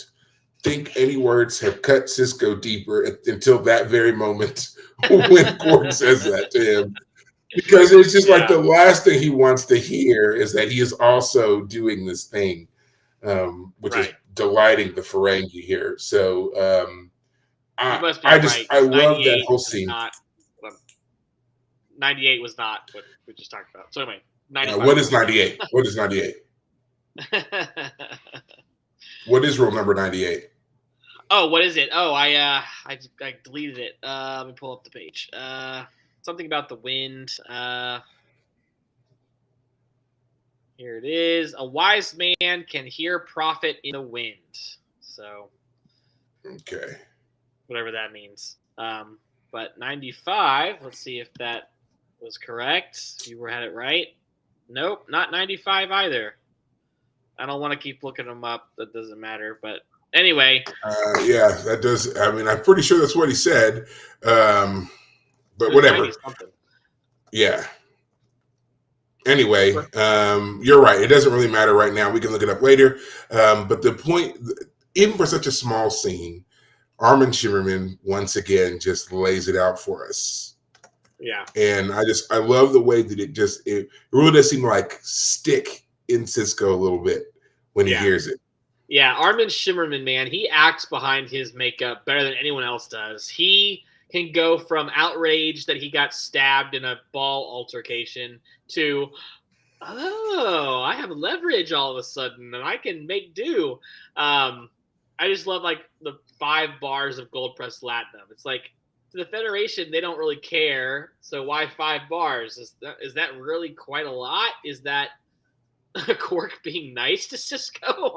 think any words have cut Cisco deeper until that very moment when Quark says that to him. Because it's just like the last thing he wants to hear is that he is also doing this thing, which is delighting the Ferengi here. So I love that whole scene. 98 was not what we just talked about. So anyway, what is 98? What is 98? What is rule number 98? Oh, what is it? Oh, I deleted it. Let me pull up the page. Something about the wind. Here it is. A wise man can hear prophet in the wind. So, okay, whatever that means. But 95. Let's see if that was correct. You had it right. Nope, not 95 either. I don't want to keep looking them up. That doesn't matter. But anyway. That does. I mean, I'm pretty sure that's what he said. But whatever. Yeah. Anyway, you're right. It doesn't really matter right now. We can look it up later. But the point, even for such a small scene, Armin Shimmerman once again just lays it out for us. Yeah. And I love the way that it really does seem like stick in Cisco a little bit when he hears it. Yeah, Armin Shimmerman, man, he acts behind his makeup better than anyone else does. He can go from outrage that he got stabbed in a ball altercation to, oh, I have leverage all of a sudden and I can make do. I just love like the 5 bars of gold pressed latinum. It's like, to the Federation, they don't really care. So why 5 bars? Is that really quite a lot? Is that Quark being nice to Cisco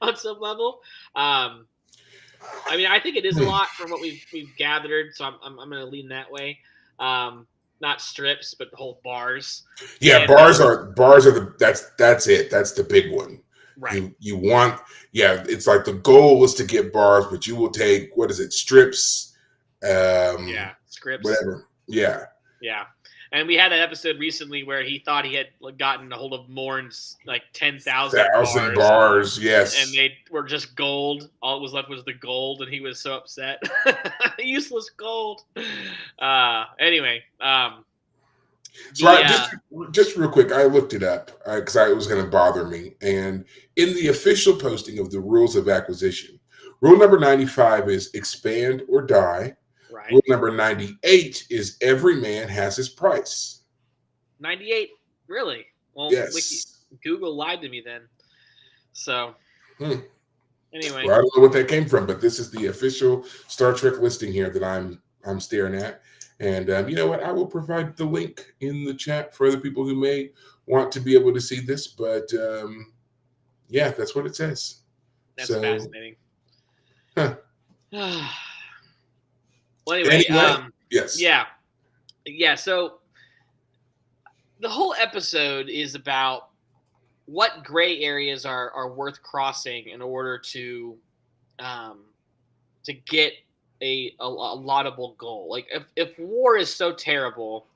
on some level? I mean, I think it is a lot from what we've gathered. So I'm going to lean that way. Not strips, but the whole bars. Yeah, and bars are that's it. That's the big one. Right. You want, it's like the goal was to get bars, but you will take, what is it, strips? Scripts. Whatever. Yeah. Yeah. And we had an episode recently where he thought he had gotten a hold of Morn's like 10,000 bars. Yes. And they were just gold. All it was left was the gold, and he was so upset. Useless gold. Anyway. Just real quick, I looked it up because it was going to bother me. And in the official posting of the rules of acquisition, rule number 95 is expand or die. Right. Rule number 98 is every man has his price. 98? Really? Well, yes. Google lied to me then. So, anyway. Well, I don't know what that came from, but this is the official Star Trek listing here that I'm staring at. And you know what? I will provide the link in the chat for other people who may want to be able to see this. But Yeah, that's what it says. That's So, fascinating. huh. Well, anyway, Anyway, yes. yeah, yeah. So the whole episode is about what gray areas are worth crossing in order um, to get a laudable goal. Like if war is so terrible,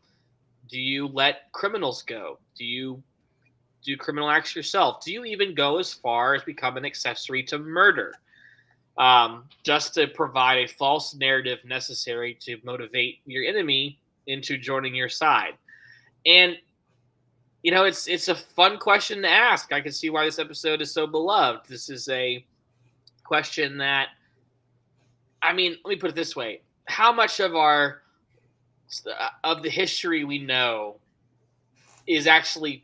do you let criminals go? Do you do criminal acts yourself? Do you even go as far as become an accessory to murder? Just to provide a false narrative necessary to motivate your enemy into joining your side. And it's a fun question to ask. I can see why this episode is so beloved. This is a question that, I mean, let me put it this way: how much of the history we know is actually,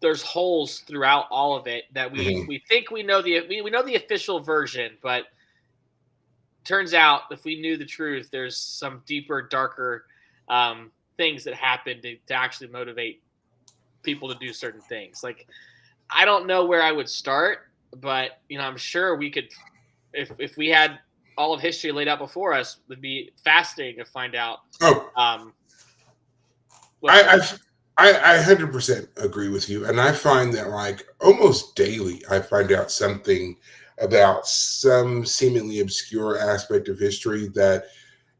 there's holes throughout all of it that we Mhm. we think we know the official version, but turns out if we knew the truth, there's some deeper, darker things that happen to actually motivate people to do certain things. Like, I don't know where I would start, but I'm sure we could, if we had all of history laid out before us, it would be fascinating to find out Oh, um, what's I, going I I 100% agree with you, and I find that like almost daily, I find out something about some seemingly obscure aspect of history that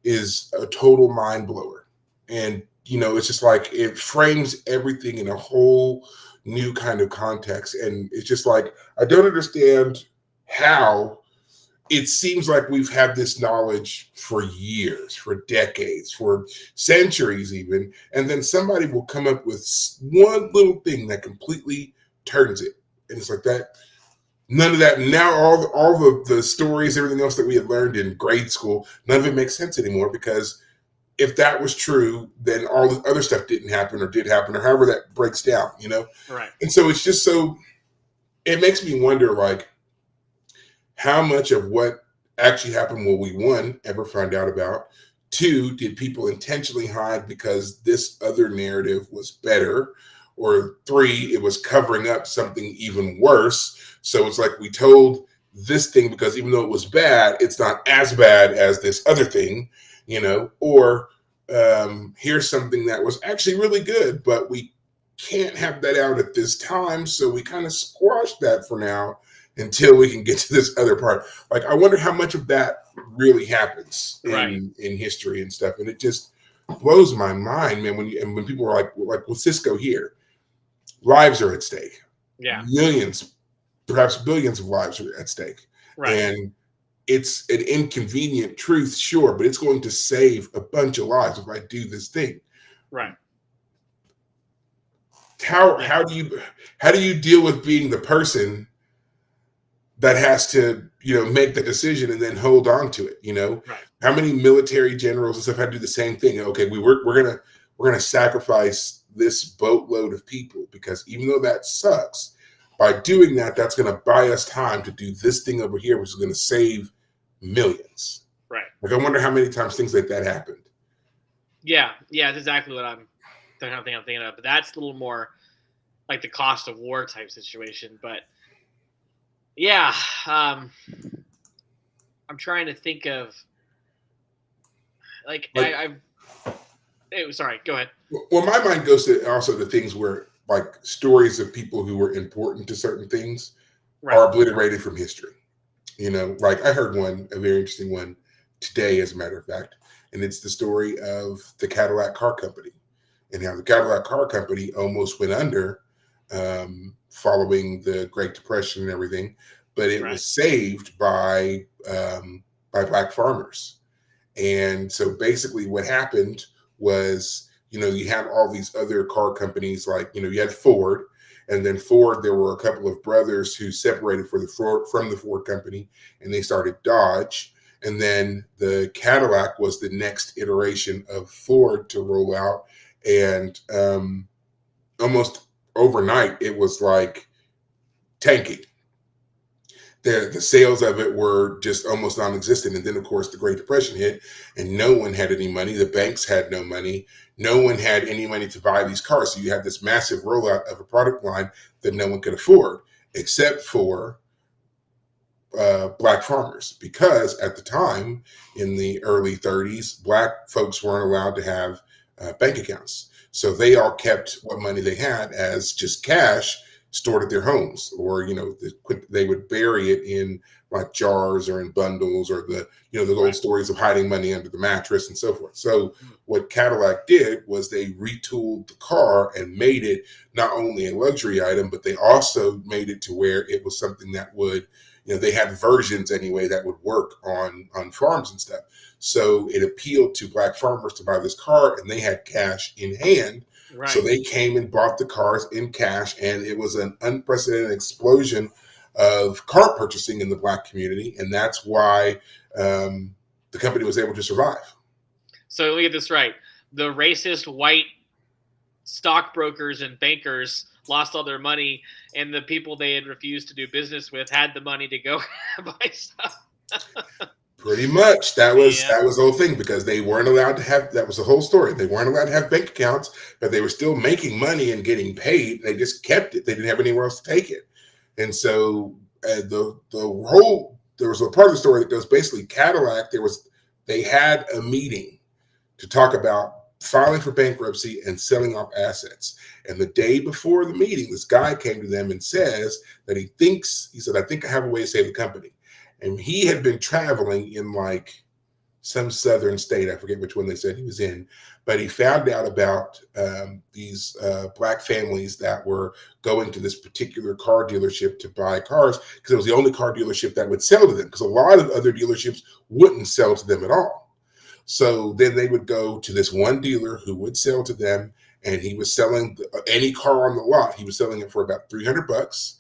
is a total mind blower. And it's just like it frames everything in a whole new kind of context. And it's just like I don't understand how it seems like we've had this knowledge for years, for decades, for centuries, even. And then somebody will come up with one little thing that completely turns it. And it's like that. None of that. Now, all the stories, everything else that we had learned in grade school, none of it makes sense anymore because if that was true, then all the other stuff didn't happen or did happen or however that breaks down. right. And so it's just so, it makes me wonder like, how much of what actually happened will we, one, ever find out about? Two, did people intentionally hide because this other narrative was better? Or three, it was covering up something even worse. So it's like we told this thing because even though it was bad, it's not as bad as this other thing. Or here's something that was actually really good, but we can't have that out at this time. So we kind of squash that for now until we can get to this other part. Like, I wonder how much of that really happens Right. in history and stuff, and it just blows my mind, man. When people are like with Cisco here, lives are at stake, Yeah. millions, perhaps billions of lives are at stake, Right. and it's an inconvenient truth, sure, but it's going to save a bunch of lives if I do this thing. Right. How Yeah. how do you how do you deal with being the person that has to make the decision and then hold on to it? Right. How many military generals and stuff had to do the same thing? Okay, we're gonna sacrifice this boatload of people because even though that sucks, by doing that, that's gonna buy us time to do this thing over here, which is gonna save millions. Right. Like, I wonder how many times things like that happened. Yeah. Yeah. That's exactly what the kind of thing I'm thinking of. But that's a little more like the cost of war type situation. But yeah, I'm trying to think of like Like, sorry, go ahead. well, my mind goes to also the things where like stories of people who were important to certain things Right. are obliterated from history. Like I heard a very interesting one today, as a matter of fact, and it's the story of the Cadillac Car Company and how the Cadillac Car Company almost went under following the Great Depression and everything, but it Right. was saved by black farmers. And so basically, what happened was, you had all these other car companies, like, you had Ford, and then Ford, there were a couple of brothers who separated from the Ford company, and they started Dodge. And then the Cadillac was the next iteration of Ford to roll out. And almost overnight, it was like tanking. The sales of it were just almost non-existent. And then of course the Great Depression hit and no one had any money. The banks had no money. No one had any money to buy these cars. So you had this massive rollout of a product line that no one could afford. except for black farmers, because at the time in the early 30s, black folks weren't allowed to have bank accounts. So they all kept what money they had as just cash stored at their homes, or they would bury it in like jars or in bundles, or the old Right. stories of hiding money under the mattress and so forth. So what Cadillac did was they retooled the car and made it not only a luxury item, but they also made it to where it was something that would, they had versions anyway that would work on farms and stuff. So it appealed to black farmers to buy this car, and they had cash in hand. So Right. they came and bought the cars in cash, and it was an unprecedented explosion of car purchasing in the black community, and that's why the company was able to survive. So let me get this right: the racist white stockbrokers and bankers lost all their money, and the people they had refused to do business with had the money to go buy stuff. Pretty much. That was Yeah. the whole thing, because they weren't allowed to have, that was the whole story. They weren't allowed to have bank accounts, but they were still making money and getting paid. They just kept it. They didn't have anywhere else to take it. And so there was a part of the story that goes, basically Cadillac, they had a meeting to talk about filing for bankruptcy and selling off assets. And the day before the meeting, this guy came to them and says that he said, I think I have a way to save the company. And he had been traveling in like some southern state. I forget which one they said he was in, but he found out about these black families that were going to this particular car dealership to buy cars, because it was the only car dealership that would sell to them, because a lot of other dealerships wouldn't sell to them at all. So then they would go to this one dealer who would sell to them, and he was selling any car on the lot. He was selling it for about $300,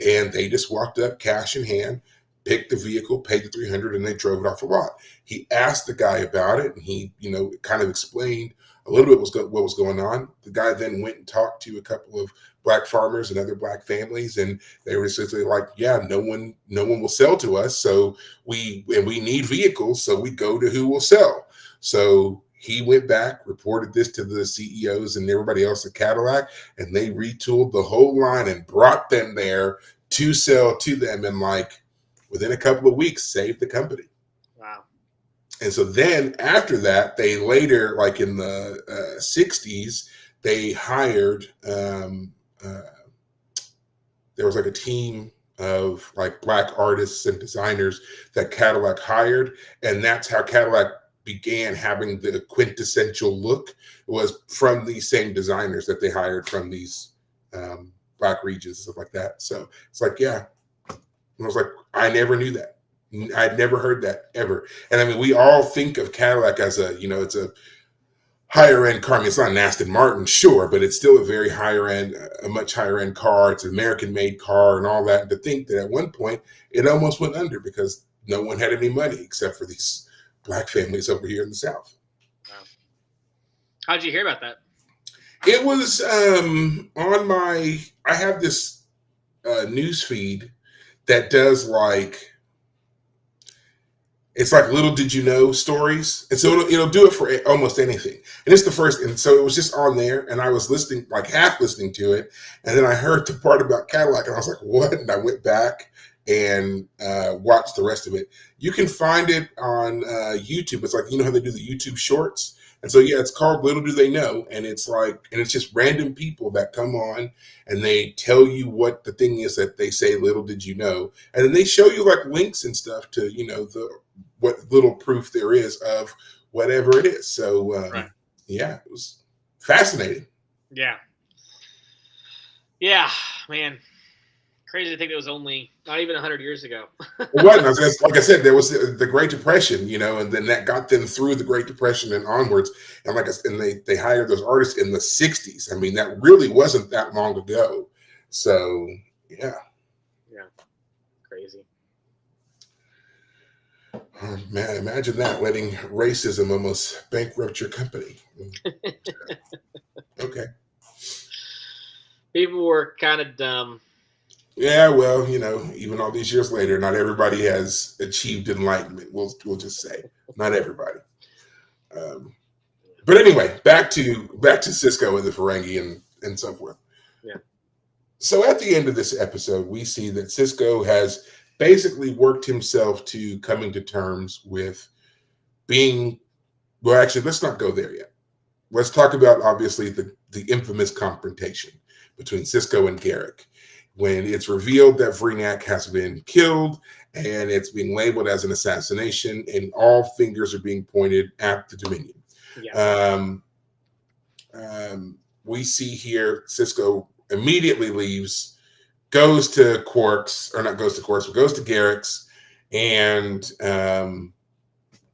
and they just walked up, cash in hand, picked the vehicle, paid the $300, and they drove it off the lot. He asked the guy about it, and he, kind of explained a little bit what was going on. The guy then went and talked to a couple of black farmers and other black families, and they were essentially like, yeah, no one will sell to us, so we need vehicles, so we go to who will sell. So he went back, reported this to the CEOs and everybody else at Cadillac, and they retooled the whole line and brought them there to sell to them, and like within a couple of weeks saved the company. Wow. And so then after that, they later, like in the 60s, they hired, there was like a team of like black artists and designers that Cadillac hired. And that's how Cadillac began having the quintessential look. It was from these same designers that they hired from these black regions and stuff like that. So it's like, yeah. And I was like, I never knew that. I'd never heard that ever. And I mean, we all think of Cadillac as it's a higher end car. I mean, it's not an Aston Martin, sure, but it's still a very higher end, a much higher end car. It's an American made car and all that. And to think that at one point it almost went under because no one had any money except for these black families over here in the South. Wow. How'd you hear about that? It was I have this news feed that does like, it's like little did you know stories. And so it'll do it for almost anything. And it's the first. And so it was just on there, and I was listening, like half listening to it. And then I heard the part about Cadillac, and I was like, what? And I went back and watched the rest of it. You can find it on YouTube. It's like, how they do the YouTube shorts. And so, yeah, it's called Little Do They Know. And it's like, and it's just random people that come on and they tell you what the thing is that they say, little did you know. And then they show you like links and stuff to, what little proof there is of whatever it is. So, Right. Yeah, it was fascinating. Yeah. Yeah, man. Crazy to think it was only not even 100 years ago. It wasn't. Like I said, there was the Great Depression, and then that got them through the Great Depression and onwards. And like I said, and they hired those artists in the 60s. I mean, that really wasn't that long ago. So, yeah. Yeah. Crazy. Oh, man, imagine that, letting racism almost bankrupt your company. Okay. People were kind of dumb. Yeah, well, even all these years later, not everybody has achieved enlightenment. We'll just say not everybody. But anyway, back to Cisco and the Ferengi and so forth. Yeah. So at the end of this episode, we see that Cisco has basically worked himself to coming to terms with being. Well, actually, let's not go there yet. Let's talk about obviously the infamous confrontation between Cisco and Garrick when it's revealed that Vreenak has been killed and it's being labeled as an assassination, and all fingers are being pointed at the Dominion. Yeah. Um, we see here Cisco immediately leaves, goes to Quark's, or not goes to Quark's, but goes to Garrick's, and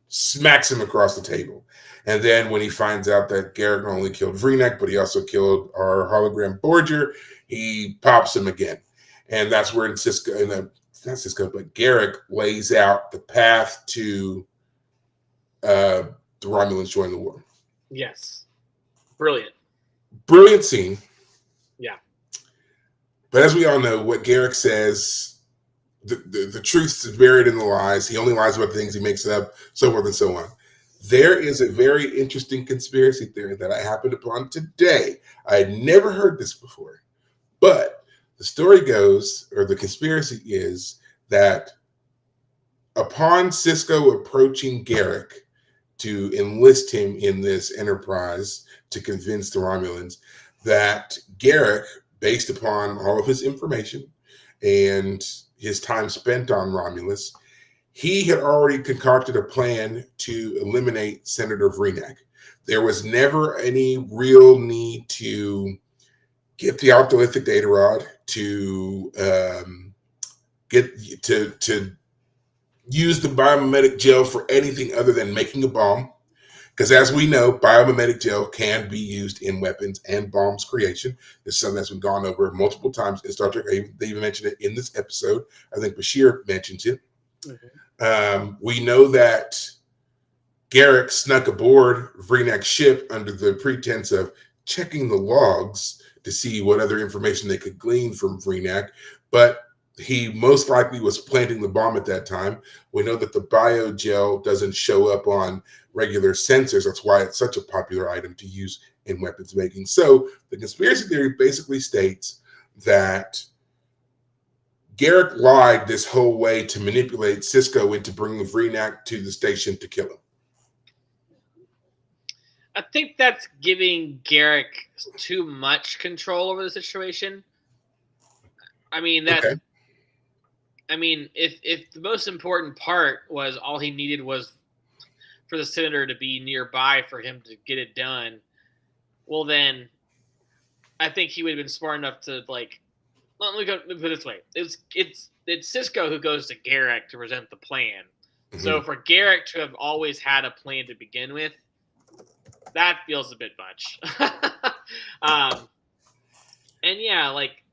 smacks him across the table. And then when he finds out that Garrick not only killed Vreenak, but he also killed our hologram Borger, he pops him again. And that's where Cisco, not Cisco, but Garrick lays out the path to the Romulans join the war. Yes. Brilliant. Brilliant scene. Yeah. But as we all know, what Garrick says, the truth is buried in the lies. He only lies about the things he makes up, so forth and so on. There is a very interesting conspiracy theory that I happened upon today. I had never heard this before. But the story goes, or the conspiracy is, that upon Cisco approaching Garrick to enlist him in this enterprise to convince the Romulans, that Garrick, based upon all of his information and his time spent on Romulus, he had already concocted a plan to eliminate Senator Vreenak. There was never any real need to get the optolithic data rod, to get to use the biomimetic gel for anything other than making a bomb. Because as we know, biomimetic gel can be used in weapons and bombs creation. This is something that's been gone over multiple times in Star Trek. They even mentioned it in this episode. I think Bashir mentions it. Mm-hmm. We know that Garrick snuck aboard Vreenak's ship under the pretense of checking the logs to see what other information they could glean from Vreenak, but he most likely was planting the bomb at that time. We know that the biogel doesn't show up on regular sensors. That's why it's such a popular item to use in weapons making. So the conspiracy theory basically states that Garrick lied this whole way to manipulate Cisco into bringing Vreenak to the station to kill him. I think that's giving Garrick too much control over the situation. I mean that. Okay. I mean, if the most important part was all he needed was for the senator to be nearby for him to get it done, well then, I think he would have been smart enough to like. Let me put it this way: it's Cisco who goes to Garrick to present the plan. Mm-hmm. So for Garrick to have always had a plan to begin with, that feels a bit much. And yeah, like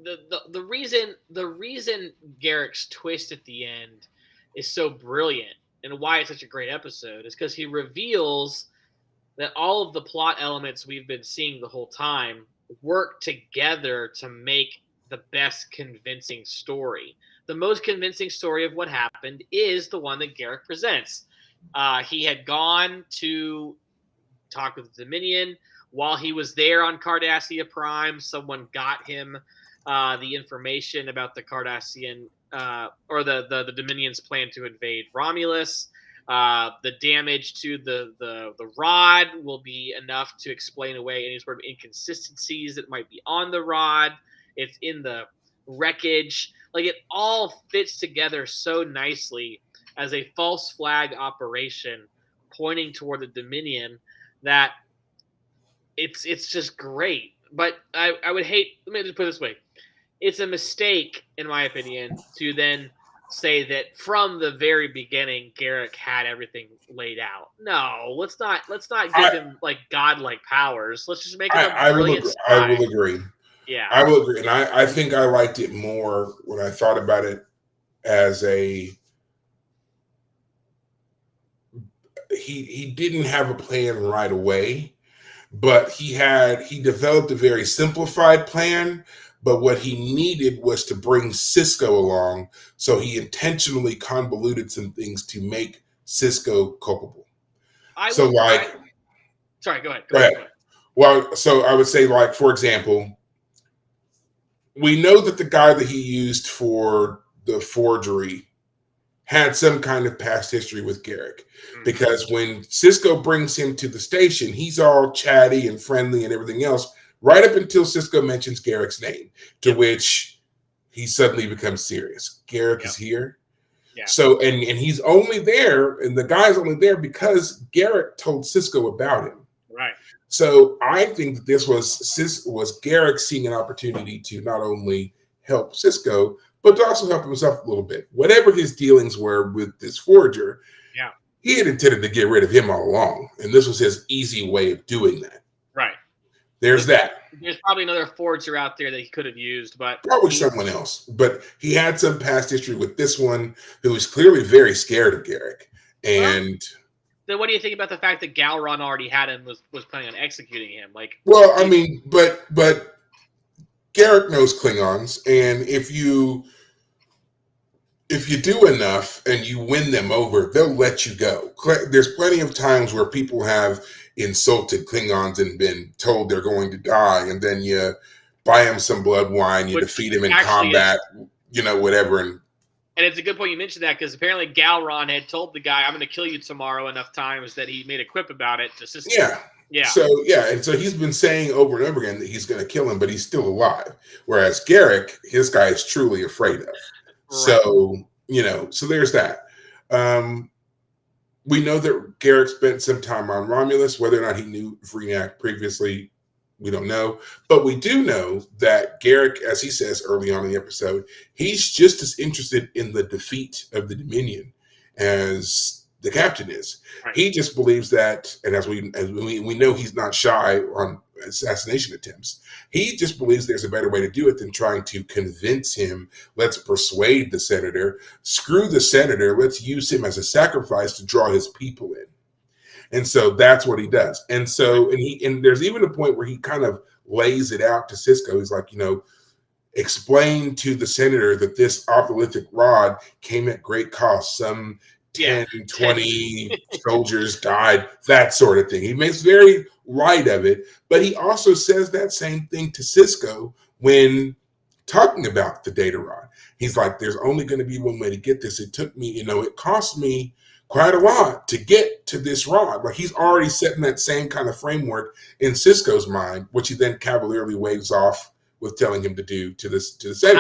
the reason Garrick's twist at the end is so brilliant and why it's such a great episode is because he reveals that all of the plot elements we've been seeing the whole time work together to make the best convincing story. The most convincing story of what happened is the one that Garrick presents. He had gone to talk with the Dominion. While he was there on Cardassia Prime, someone got him the information about the Cardassian or the Dominion's plan to invade Romulus. The damage to the rod will be enough to explain away any sort of inconsistencies that might be on the rod. It's in the wreckage. Like it all fits together so nicely as a false flag operation pointing toward the Dominion that it's just great. But I would hate, let me just put it this way. It's a mistake, in my opinion, to then say that from the very beginning, Garrick had everything laid out. No, let's not give him like godlike powers. Let's just make him a brilliant spy. I will agree. Yeah. I will agree. And I think I liked it more when I thought about it as he didn't have a plan right away, but he developed a very simplified plan. But what he needed was to bring Cisco along, so he intentionally convoluted some things to make Cisco culpable. Sorry, go ahead. Well, so I would say, like, for example, we know that the guy that he used for the forgery had some kind of past history with Garrick, because when Cisco brings him to the station, he's all chatty and friendly and everything else, right up until Cisco mentions Garrick's name, to which he suddenly becomes serious. Garrick is here. Yeah. So, and he's only there, and the guy's only there because Garrick told Cisco about him. Right. So I think that this was Garrick seeing an opportunity to not only help Cisco, but to also help himself a little bit. Whatever his dealings were with this forger, he had intended to get rid of him all along, and this was his easy way of doing that. Right. There's that. There's probably another forger out there that he could have used, but probably someone else. But he had some past history with this one, who was clearly very scared of Garrick. And then what do you think about the fact that Galron already had him, was planning on executing him? Like, well, I mean, but Garrick knows Klingons, and if you do enough and you win them over, they'll let you go. There's plenty of times where people have insulted Klingons and been told they're going to die, and then you buy them some blood wine, you defeat them in combat, whatever. And it's a good point you mentioned that, because apparently Galron had told the guy, "I'm going to kill you tomorrow," enough times that he made a quip about it to Cisco. Yeah. So and so he's been saying over and over again that he's going to kill him, but he's still alive. Whereas Garrick, his guy is truly afraid of. Right. So there's that. We know that Garrick spent some time on Romulus. Whether or not he knew Vreenak previously, we don't know. But we do know that Garrick, as he says early on in the episode, he's just as interested in the defeat of the Dominion as the captain is. Right. He just believes that, and as we know, he's not shy on assassination attempts. He just believes there's a better way to do it than trying to convince him. Let's persuade the senator. Screw the senator. Let's use him as a sacrifice to draw his people in. And so that's what he does. And so, and there's even a point where he kind of lays it out to Cisco. He's like, explain to the senator that this opalithic rod came at great cost. Some 10, 20 soldiers died, that sort of thing. He makes very light of it, but he also says that same thing to Cisco when talking about the data rod. He's like, there's only going to be one way to get this. It took me, it cost me quite a lot to get to this rod. Like, he's already setting that same kind of framework in Cisco's mind, which he then cavalierly waves off with telling him to do to the senator.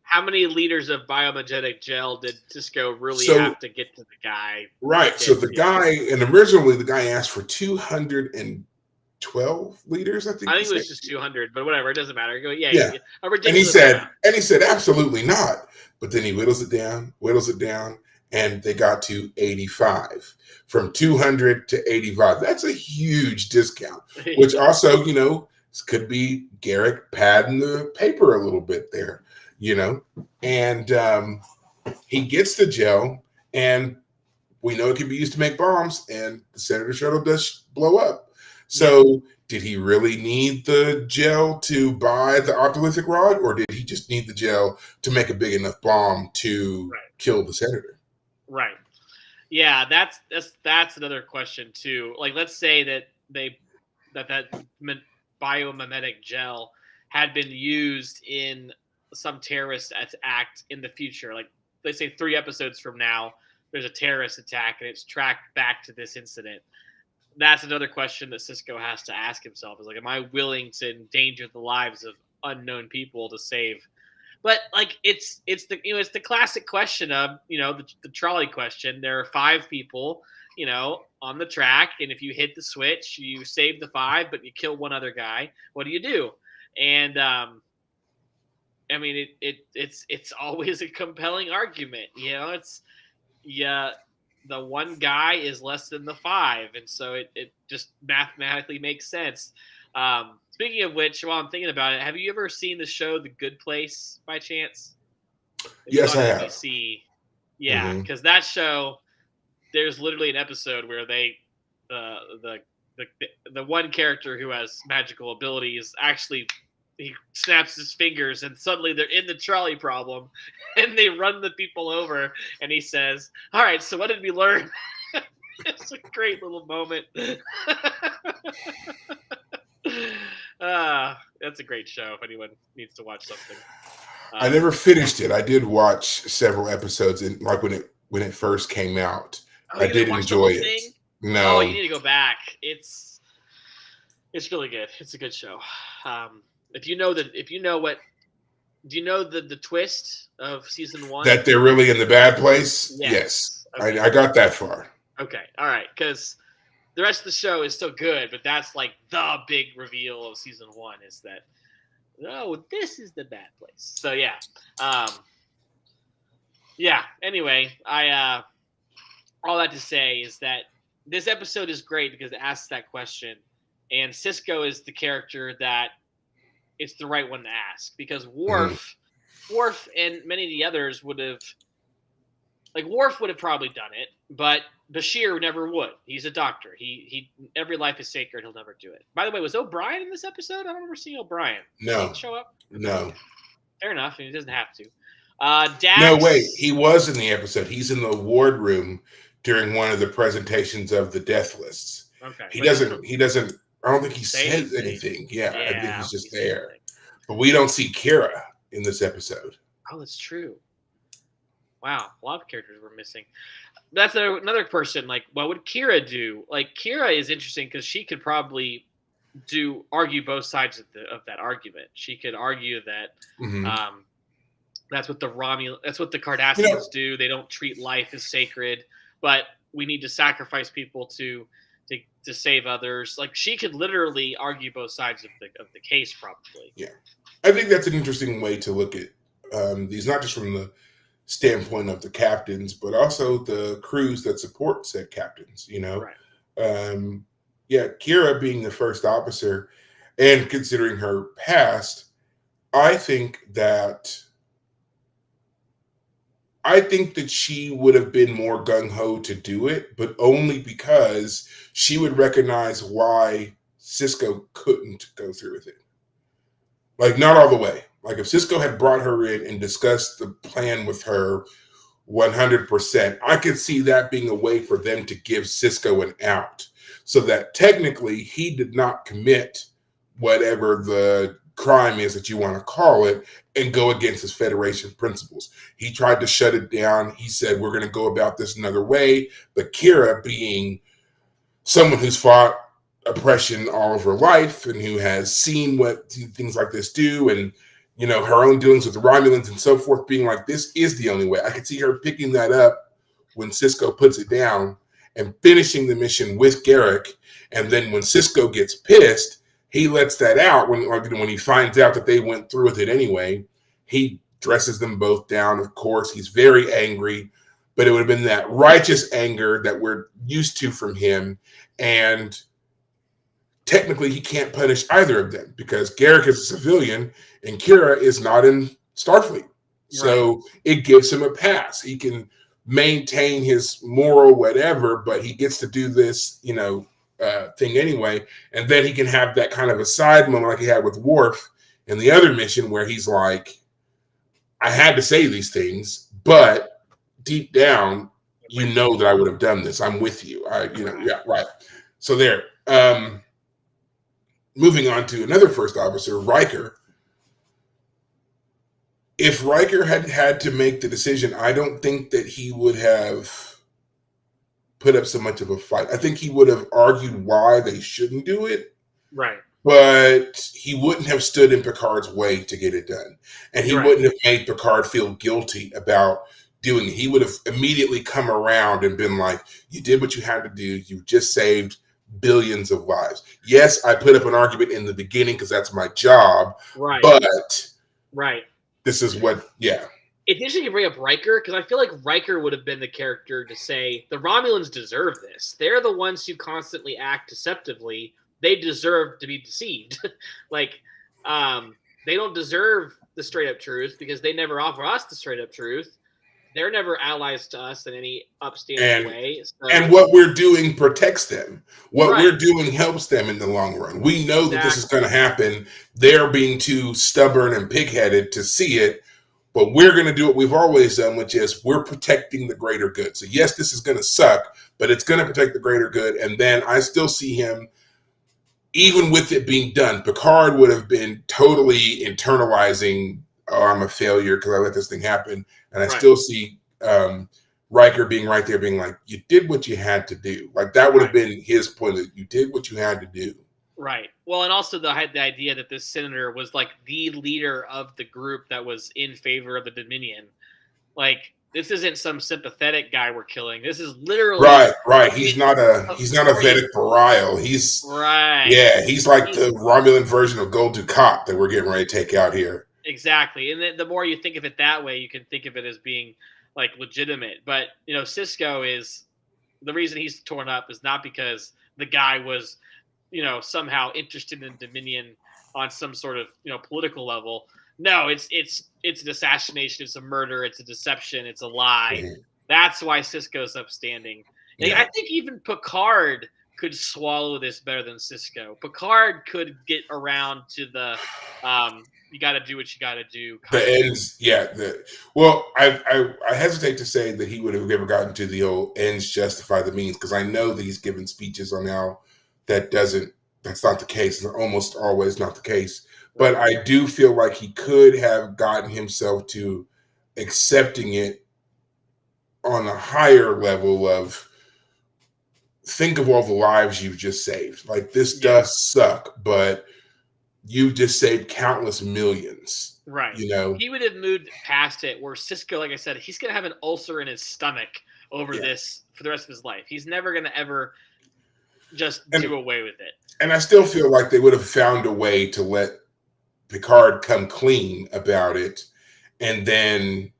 How many liters of biomagnetic gel did Cisco really have to get to the guy? Right. So the guy, and originally the guy asked for 212 liters, I think. I think it was just 200, but whatever, it doesn't matter. Go, yeah. And he said, absolutely not. But then he whittles it down, and they got to 85. From 200 to 85. That's a huge discount, which also, could be Garrick padding the paper a little bit there. And he gets the gel, and we know it can be used to make bombs, and the Senator shuttle does blow up. So did he really need the gel to buy the opalithic rod, or did he just need the gel to make a big enough bomb to kill the Senator? Right. Yeah, that's another question too. Like, let's say that that biomimetic gel had been used in some terrorist act in the future. Like, let's say 3 episodes from now, there's a terrorist attack and it's tracked back to this incident. That's another question that Cisco has to ask himself, is like, am I willing to endanger the lives of unknown people to save? But like, it's the classic question of, the trolley question. There are 5 people, on the track, and if you hit the switch, you save the 5, but you kill one other guy. What do you do? And I mean, it's always a compelling argument. The one guy is less than the 5, and so it just mathematically makes sense. Speaking of which, while I'm thinking about it, have you ever seen the show The Good Place by chance? Yes, I have. Yeah, because that show, there's literally an episode where the one character who has magical abilities actually, he snaps his fingers and suddenly they're in the trolley problem and they run the people over, and he says, all right, so what did we learn? It's a great little moment. That's a great show if anyone needs to watch something. I never finished it. I did watch several episodes, and like when it first came out, Oh, I you did didn't watch the enjoy whole it. thing? Oh, you No, need to go back. It's really good. It's a good show. If you know what, do you know the twist of season 1? that they're really in the bad place. Yes, Yes. Okay. I got that far. Okay. All right. Because the rest of the show is still good, but that's like the big reveal of season 1 is that, oh, this is the bad place. So yeah. Yeah. Anyway, all that to say is that this episode is great because it asks that question, and Cisco is the character that it's the right one to ask because Worf and many of the others would have, like Worf would have probably done it, but Bashir never would. He's a doctor. He every life is sacred. He'll never do it. By the way, was O'Brien in this episode? I don't remember seeing O'Brien. No. Did he show up? No. Fair enough. He doesn't have to. Dax. No, wait. He was in the episode. He's in the wardroom during one of the presentations of the death lists. Okay. He doesn't. I don't think he says anything. Yeah, I think he's just there. But we don't see Kira in this episode. Oh, that's true. Wow, a lot of characters were missing. That's another person. Like, what would Kira do? Like, Kira is interesting because she could probably argue both sides of that argument. She could argue that that's what the Cardassians do. They don't treat life as sacred, but we need to sacrifice people to save others. Like, she could literally argue both sides of the case, probably. Yeah, I think that's an interesting way to look at these, not just from the standpoint of the captains, but also the crews that support said captains. Right. Yeah, Kira being the first officer, and considering her past, I think that she would have been more gung-ho to do it, but only because she would recognize why Cisco couldn't go through with it. Like, not all the way. Like, if Cisco had brought her in and discussed the plan with her 100%, I could see that being a way for them to give Cisco an out, so that technically he did not commit whatever the crime is that you want to call it and go against his Federation principles. He tried to shut it down. He said, we're going to go about this another way. But Kira, being someone who's fought oppression all of her life and who has seen what things like this do, and her own dealings with the Romulans and so forth, being like, this is the only way. I could see her picking that up when Cisco puts it down and finishing the mission with Garrick. And then when Cisco gets pissed, he lets that out when he finds out that they went through with it anyway. He dresses them both down. Of course, he's very angry, but it would have been that righteous anger that we're used to from him. And technically, he can't punish either of them because Garrick is a civilian and Kira is not in Starfleet. So it gives him a pass. He can maintain his moral whatever, but he gets to do this, thing anyway. And then he can have that kind of a side moment like he had with Worf in the other mission where he's like, I had to say these things, but deep down, that I would have done this. I'm with you. Yeah, right. So there. Moving on to another first officer, Riker. If Riker had to make the decision, I don't think that he would have put up so much of a fight. I think he would have argued why they shouldn't do it. Right. But he wouldn't have stood in Picard's way to get it done. And he wouldn't have made Picard feel guilty about doing it. He would have immediately come around and been like, you did what you had to do. You just saved billions of lives. Yes, I put up an argument in the beginning because that's my job. Right. But this is what, It's interesting you bring up Riker because I feel like Riker would have been the character to say the Romulans deserve this. They're the ones who constantly act deceptively. They deserve to be deceived. They don't deserve the straight up truth because they never offer us the straight up truth. They're never allies to us in any upstanding way. So. And what we're doing protects them. What we're doing helps them in the long run. We know that this is going to happen. They're being too stubborn and pigheaded to see it. But we're going to do what we've always done, which is we're protecting the greater good. So yes, this is going to suck, but it's going to protect the greater good. And then I still see him, even with it being done, Picard would have been totally internalizing, "Oh, I'm a failure because I let this thing happen." And I still see Riker being right there, being like, "You did what you had to do." Like that would have been his point. That you did what you had to do. Right. Well, and also the idea that this senator was like the leader of the group that was in favor of the Dominion. Like this isn't some sympathetic guy we're killing. This is literally Right. He's not a authority. Vedic Barile. He's Right. he's like the Romulan version of Gul Dukat that we're getting ready to take out here. Exactly. And the more you think of it that way, you can think of it as being like legitimate. But Cisco is the reason he's torn up is not because the guy was somehow interested in Dominion on some sort of political level. No, it's an assassination, it's a murder, it's a deception, it's a lie. Mm-hmm. That's why Cisco's upstanding. Yeah. I think even Picard could swallow this better than Cisco. Picard could get around to the you got to do what you got to do. The ends, yeah. Well, I hesitate to say that he would have ever gotten to the old ends justify the means, because I know that he's given speeches on how that's not the case. It's almost always not the case. But I do feel like he could have gotten himself to accepting it on a higher level of, think of all the lives you've just saved. Like, this does suck, but you've just saved countless millions. Right. He would have moved past it, where Cisco, like I said, he's going to have an ulcer in his stomach over this for the rest of his life. He's never going to ever just do away with it. And I still feel like they would have found a way to let Picard come clean about it and then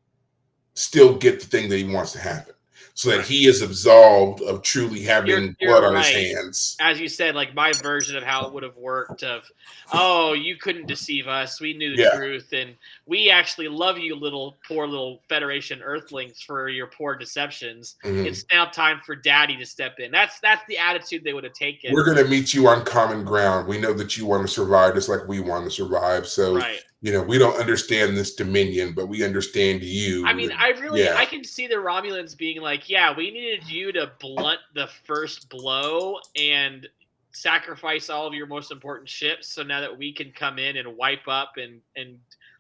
still get the thing that he wants to happen, so that he is absolved of truly having blood on his hands. As you said, like my version of how it would have worked of, oh, you couldn't deceive us. We knew the truth. And we actually love you, poor little Federation Earthlings, for your poor deceptions. Mm-hmm. It's now time for Daddy to step in. That's the attitude they would have taken. We're going to meet you on common ground. We know that you want to survive just like we want to survive. So, we don't understand this Dominion, but we understand you. I mean, I can see the Romulans being like, yeah, we needed you to blunt the first blow and sacrifice all of your most important ships, so now that we can come in and wipe up and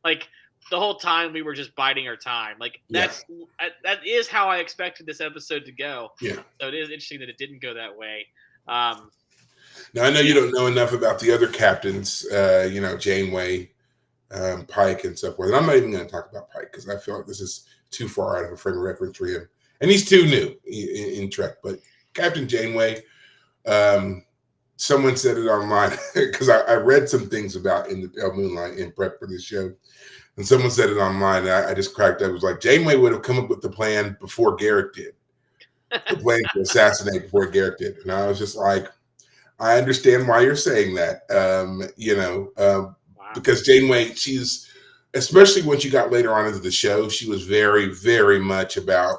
like the whole time we were just biding our time. Like that is how I expected this episode to go. Yeah. So it is interesting that it didn't go that way. Now I know you don't know enough about the other captains, Janeway, Pike, and so forth. And I'm not even going to talk about Pike because I feel like this is too far out of a frame of reference for him, and he's too new in Trek. But Captain Janeway, someone said it online because I read some things about in the Moonlight in prep for this show, and someone said it online. And I just cracked up. It was like Janeway would have come up with the plan before Garrick did, the plan to assassinate before Garrick did, and I was just like, I understand why you're saying that. Because Janeway, she's, especially once you got later on into the show, she was very, very much about,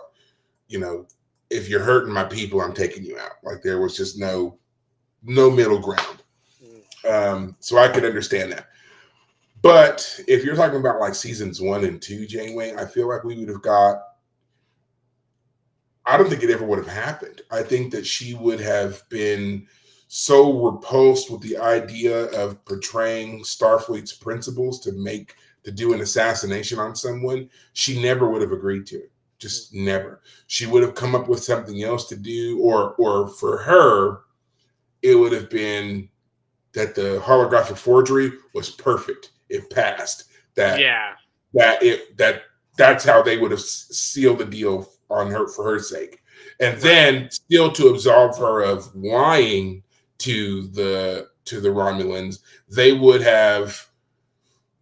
if you're hurting my people, I'm taking you out. Like there was just no middle ground. So I could understand that. But if you're talking about like seasons 1 and 2, Janeway, I feel like we would have I don't think it ever would have happened. I think that she would have been so repulsed with the idea of portraying Starfleet's principles to do an assassination on someone, she never would have agreed to it. Just never. She would have come up with something else to do, or for her, it would have been that the holographic forgery was perfect. It passed. That's how they would have sealed the deal on her for her sake. And then still to absolve her of lying to the Romulans, they would have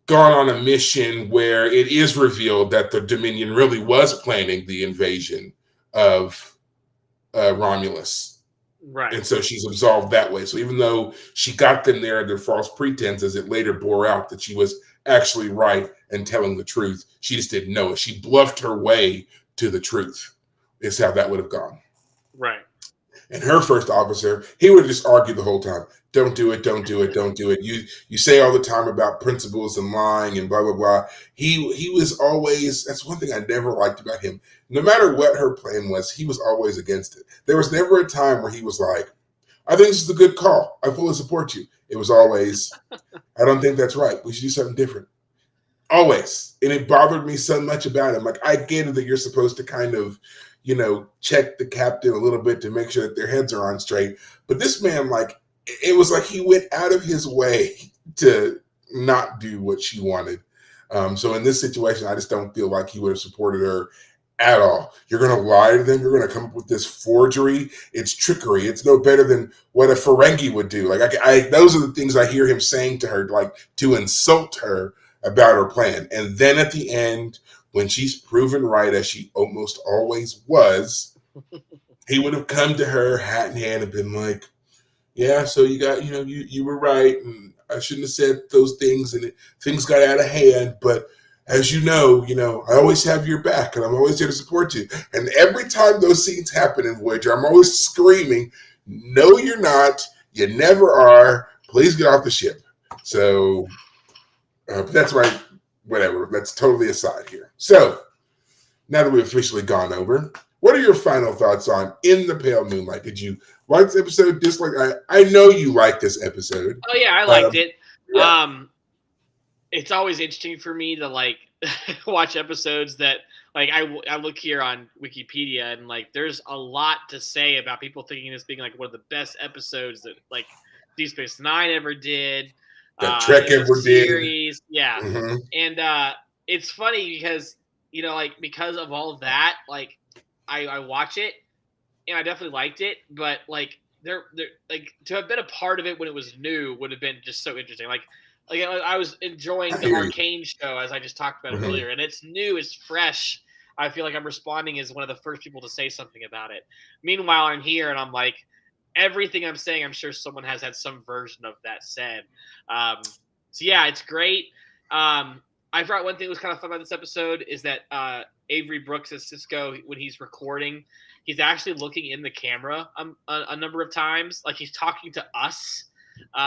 gone on a mission where it is revealed that the Dominion really was planning the invasion of Romulus. Right. And so she's absolved that way. So even though she got them there under false pretenses, it later bore out that she was actually right and telling the truth. She just didn't know it. She bluffed her way to the truth, is how that would have gone. Right. And her first officer, he would have just argued the whole time. Don't do it, don't do it, don't do it. You say all the time about principles and lying and blah, blah, blah. He was always, that's one thing I never liked about him. No matter what her plan was, he was always against it. There was never a time where he was like, I think this is a good call. I fully support you. It was always, I don't think that's right. We should do something different. Always. And it bothered me so much about him. Like, I get it that you're supposed to kind of, check the captain a little bit to make sure that their heads are on straight. But this man, like, it was like he went out of his way to not do what she wanted. So in this situation, I just don't feel like he would have supported her at all. You're going to lie to them. You're going to come up with this forgery. It's trickery. It's no better than what a Ferengi would do. Like, those are the things I hear him saying to her, like, to insult her about her plan. And then at the end, when she's proven right, as she almost always was, he would have come to her hat in hand and been like, yeah, so you got, you were right. And I shouldn't have said those things, and things got out of hand. But as you know, I always have your back, and I'm always here to support you. And every time those scenes happen in Voyager, I'm always screaming, no, you're not. You never are. Please get off the ship. So but that's right. Whatever. That's totally aside here. So now that we've officially gone over, what are your final thoughts on In the Pale Moonlight? Did you like this episode? Dislike? I know you liked this episode. Oh yeah, I liked it. Yeah. It's always interesting for me to like watch episodes that like I look here on Wikipedia and like there's a lot to say about people thinking this being like one of the best episodes that like Deep Space Nine ever did. That Trek in the ever did. series. Yeah. Mm-hmm. And it's funny because like because of all of that, like I watch it and I definitely liked it, but like they're like to have been a part of it when it was new would have been just so interesting. Like I was enjoying the Arcane show as I just talked about it earlier, and it's new, it's fresh. I feel like I'm responding as one of the first people to say something about it. Meanwhile, I'm here and I'm like, everything I'm saying, I'm sure someone has had some version of that said. So yeah, it's great. I forgot one thing that was kind of fun about this episode is that Avery Brooks as Cisco, when he's recording, he's actually looking in the camera a number of times, like he's talking to us.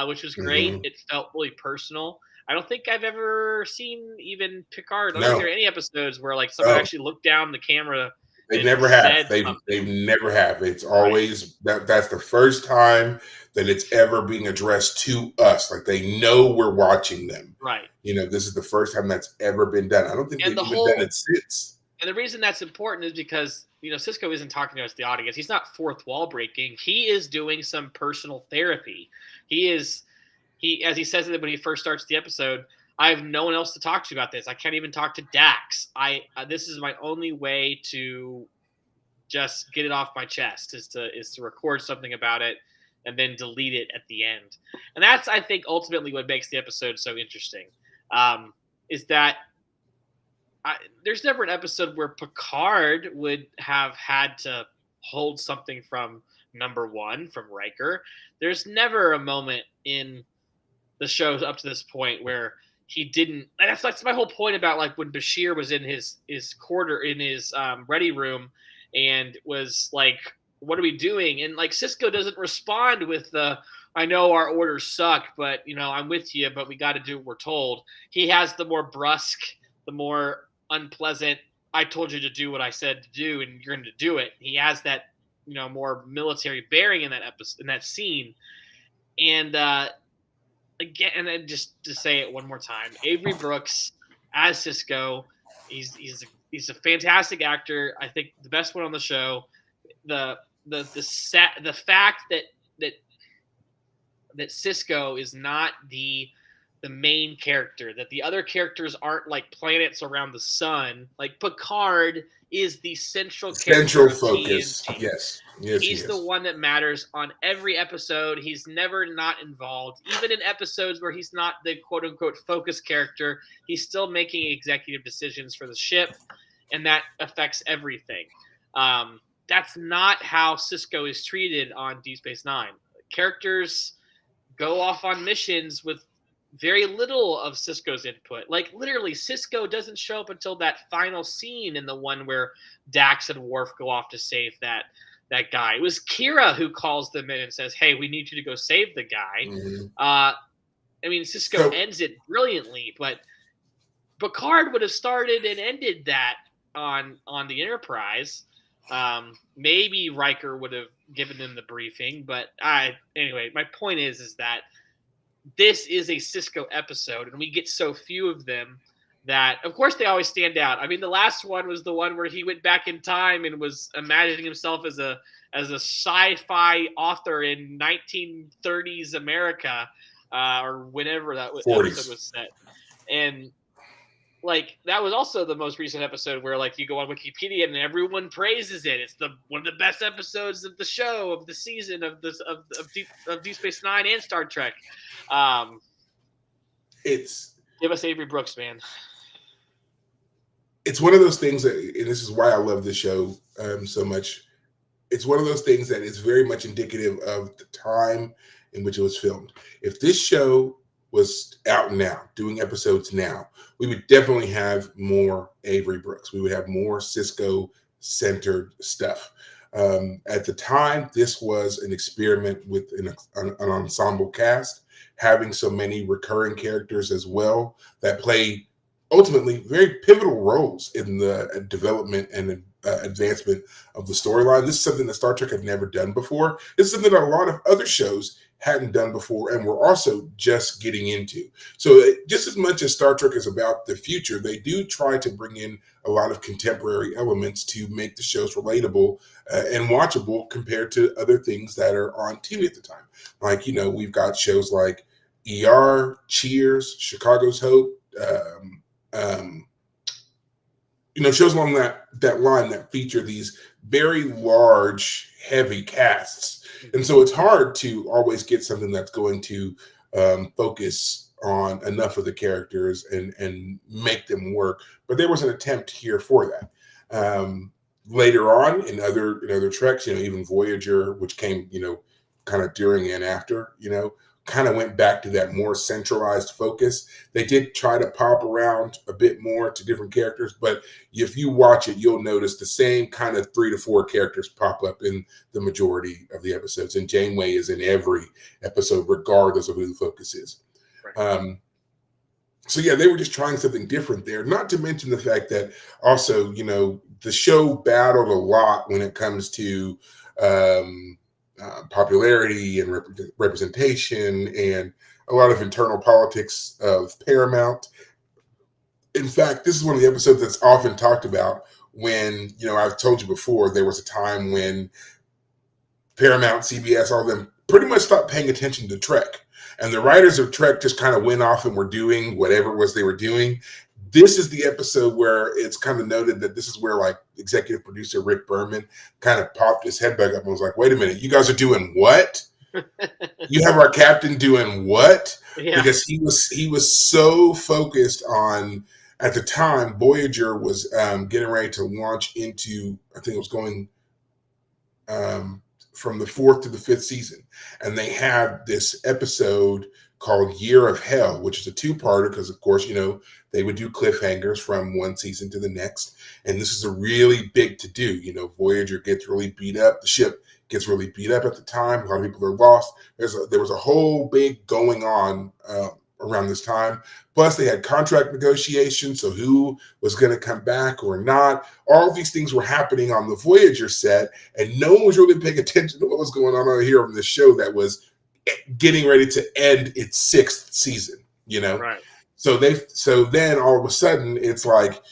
Which was great. Mm-hmm. It felt really personal. I don't think I've ever seen even Picard. I don't think there are any episodes where like someone actually looked down the camera. They never have. They've never have. It's always that's the first time that it's ever being addressed to us. Like they know we're watching them. Right. This is the first time that's ever been done. I don't think they've even done it since. And the reason that's important is because Cisco isn't talking to us, the audience. He's not fourth wall breaking. He is doing some personal therapy. He as he says it when he first starts the episode, I have no one else to talk to about this. I can't even talk to Dax. This is my only way to just get it off my chest is to record something about it and then delete it at the end. And that's, I think, ultimately what makes the episode so interesting. Is that there's never an episode where Picard would have had to hold something from number one, from Riker. There's never a moment in the show up to this point where he didn't. And that's my whole point about like when Bashir was in his quarter, in his ready room and was like, what are we doing? And like Cisco doesn't respond with the, I know our orders suck, but I'm with you, but we got to do what we're told. He has the more brusque, the more unpleasant, I told you to do what I said to do and you're going to do it. He has that, more military bearing in that episode, in that scene. And again, and then just to say it one more time, Avery Brooks as Cisco, he's a fantastic actor. I think the best one on the show. The fact that Cisco is not the main character, that the other characters aren't like planets around the sun. Like Picard is the central focus. TNG. Yes, he's the one that matters on every episode. He's never not involved. Even in episodes where he's not the quote unquote focus character, he's still making executive decisions for the ship, and that affects everything. That's not how Cisco is treated on Deep Space Nine. Characters go off on missions with very little of Cisco's input. Like literally, Cisco doesn't show up until that final scene in the one where Dax and Worf go off to save that guy. It was Kira who calls them in and says, "Hey, we need you to go save the guy." Mm-hmm. Cisco ends it brilliantly, but Picard would have started and ended that on the Enterprise. Maybe Riker would have given them the briefing, but anyway, my point is that this is a Cisco episode, and we get so few of them that, of course, they always stand out. I mean, the last one was the one where he went back in time and was imagining himself as a sci-fi author in 1930s America, or whenever that 40s. episode was set, and like that was also the most recent episode where like you go on Wikipedia and everyone praises it. It's one of the best episodes of the show, of the season, of Deep Space Nine and Star Trek. Give us Avery Brooks, man. It's one of those things that, and this is why I love this show so much. It's one of those things that is very much indicative of the time in which it was filmed. If this show was out now, doing episodes now, we would definitely have more Avery Brooks. We would have more Cisco-centered stuff. At the time, this was an experiment with an ensemble cast, having so many recurring characters as well that play ultimately very pivotal roles in the development and advancement of the storyline. This is something that Star Trek had never done before. It's something that a lot of other shows hadn't done before and were also just getting into. So just as much as Star Trek is about the future, they do try to bring in a lot of contemporary elements to make the shows relatable and watchable compared to other things that are on TV at the time. Like, we've got shows like ER, Cheers, Chicago's Hope, shows along that line that feature these very large, heavy casts. And so it's hard to always get something that's going to focus on enough of the characters and make them work. But there was an attempt here for that. Later on in other Treks, even Voyager, which came, kind of during and after, kind of went back to that more centralized focus. They did try to pop around a bit more to different characters, but if you watch it, you'll notice the same kind of 3 to 4 characters pop up in the majority of the episodes. And Janeway is in every episode, regardless of who the focus is. Right. So yeah, they were just trying something different there. Not to mention the fact that also, the show battled a lot when it comes to popularity and representation and a lot of internal politics of Paramount. In fact, this is one of the episodes that's often talked about when, I've told you before, there was a time when Paramount, CBS, all of them pretty much stopped paying attention to Trek. And the writers of Trek just kind of went off and were doing whatever it was they were doing. This is the episode where it's kind of noted that this is where like executive producer Rick Berman kind of popped his head back up and was like, wait a minute, you guys are doing what? You have our captain doing what? Yeah. Because he was so focused on, at the time, Voyager was getting ready to launch into, I think it was going from the 4th to the 5th season. And they had this episode called Year of Hell, which is a 2-parter because, of course, they would do cliffhangers from one season to the next. And this is a really big to do. Voyager gets really beat up. The ship gets really beat up at the time. A lot of people are lost. There was a whole big going on around this time. Plus, they had contract negotiations, so who was going to come back or not. All of these things were happening on the Voyager set, and no one was really paying attention to what was going on here on the show that was getting ready to end its 6th season, Right. So then all of a sudden it's like,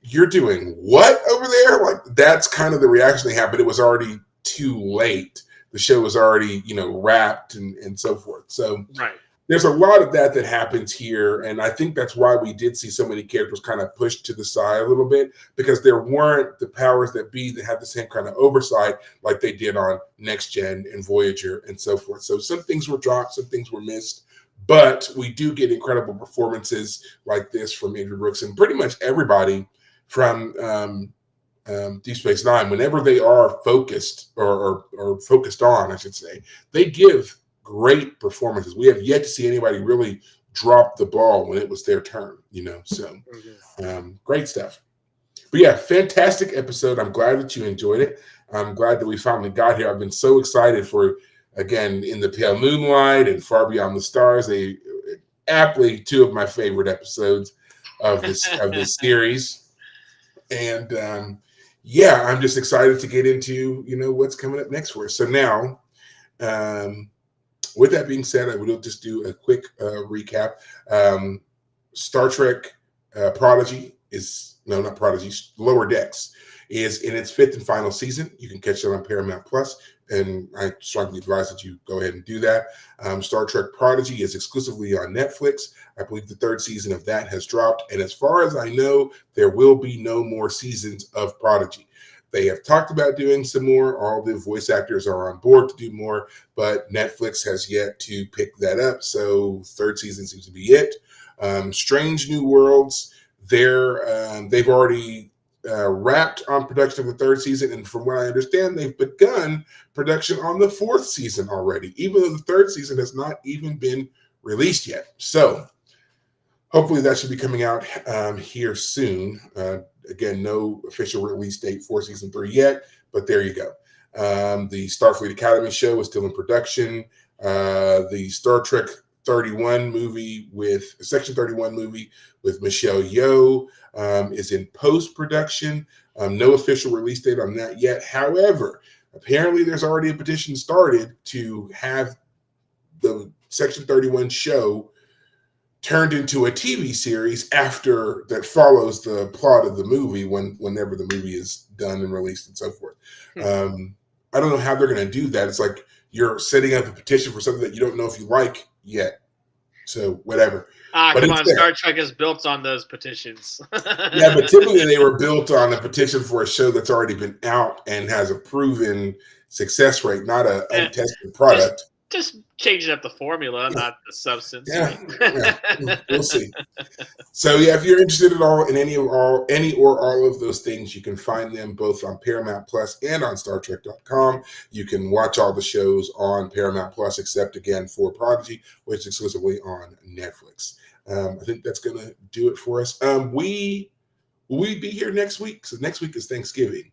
you're doing what over there? Like, that's kind of the reaction they had, but it was already too late. The show was already, wrapped and so forth. So right. There's a lot of that happens here. And I think that's why we did see so many characters kind of pushed to the side a little bit, because there weren't the powers that be that had the same kind of oversight like they did on Next Gen and Voyager and so forth. So some things were dropped, some things were missed, but we do get incredible performances like this from Avery Brooks and pretty much everybody from Deep Space Nine. Whenever they are focused or focused on, I should say, they give great performances. We have yet to see anybody really drop the ball when it was their turn, so great stuff. But yeah, fantastic episode. I'm glad that you enjoyed it. I'm glad that we finally got here. I've been so excited for, again, In the Pale Moonlight and Far Beyond the Stars. They aptly 2 of my favorite episodes of this series. And yeah, I'm just excited to get into what's coming up next for us. So now, um, with that being said, I will just do a quick recap. Um, Star Trek Prodigy is no, not Prodigy. Lower Decks is in its fifth and final season. You can catch it on Paramount Plus, and I strongly advise that you go ahead and do that. Star Trek Prodigy is exclusively on Netflix. I believe the third season of that has dropped, and as far as I know, there will be no more seasons of Prodigy. They have talked about doing some more. All the voice actors are on board to do more, but Netflix has yet to pick that up. So third season seems to be it. Strange New Worlds, they've already wrapped on production of the third season, and from what I understand, they've begun production on the fourth season already, even though the third season has not even been released yet. So hopefully that should be coming out here soon. Again, no official release date for season 3 yet, but there you go. The Starfleet Academy show is still in production. The Star Trek 31 movie with Section 31 movie with Michelle Yeoh is in post production. No official release date on that yet. However, apparently there's already a petition started to have the Section 31 show turned into a TV series after that follows the plot of the movie whenever the movie is done and released and so forth. I don't know how they're going to do that. It's like you're setting up a petition for something that you don't know if you like yet. So whatever. But Come it's on, there. Star Trek is built on those petitions. Yeah, but typically they were built on a petition for a show that's already been out and has a proven success rate, not an untested product. Just changing up the formula, not the substance. Yeah, Right? yeah, we'll see. So yeah, if you're interested at all in any or all of those things, you can find them both on Paramount Plus and on StarTrek.com. You can watch all the shows on Paramount Plus, except again for Prodigy, which is exclusively on Netflix. I think that's going to do it for us. Will we be here next week? So next week is Thanksgiving,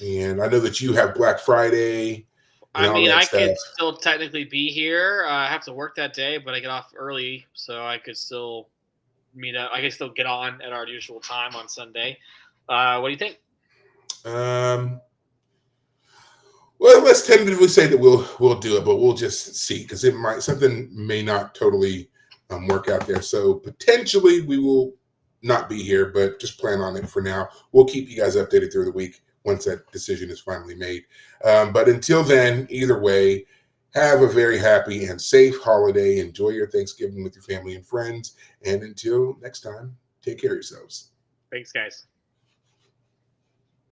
and I know that you have Black Friday and I all mean, that I stuff. could still technically be here. I have to work that day, but I get off early, so I could still meet up. I can still get on at our usual time on Sunday. What do you think? Um, well, let's tentatively say that we'll do it, but we'll just see because something may not totally work out there. So potentially we will not be here, but just plan on it for now. We'll keep you guys updated through the week once that decision is finally made. But until then, either way, have a very happy and safe holiday. Enjoy your Thanksgiving with your family and friends. And until next time, take care of yourselves. Thanks, guys.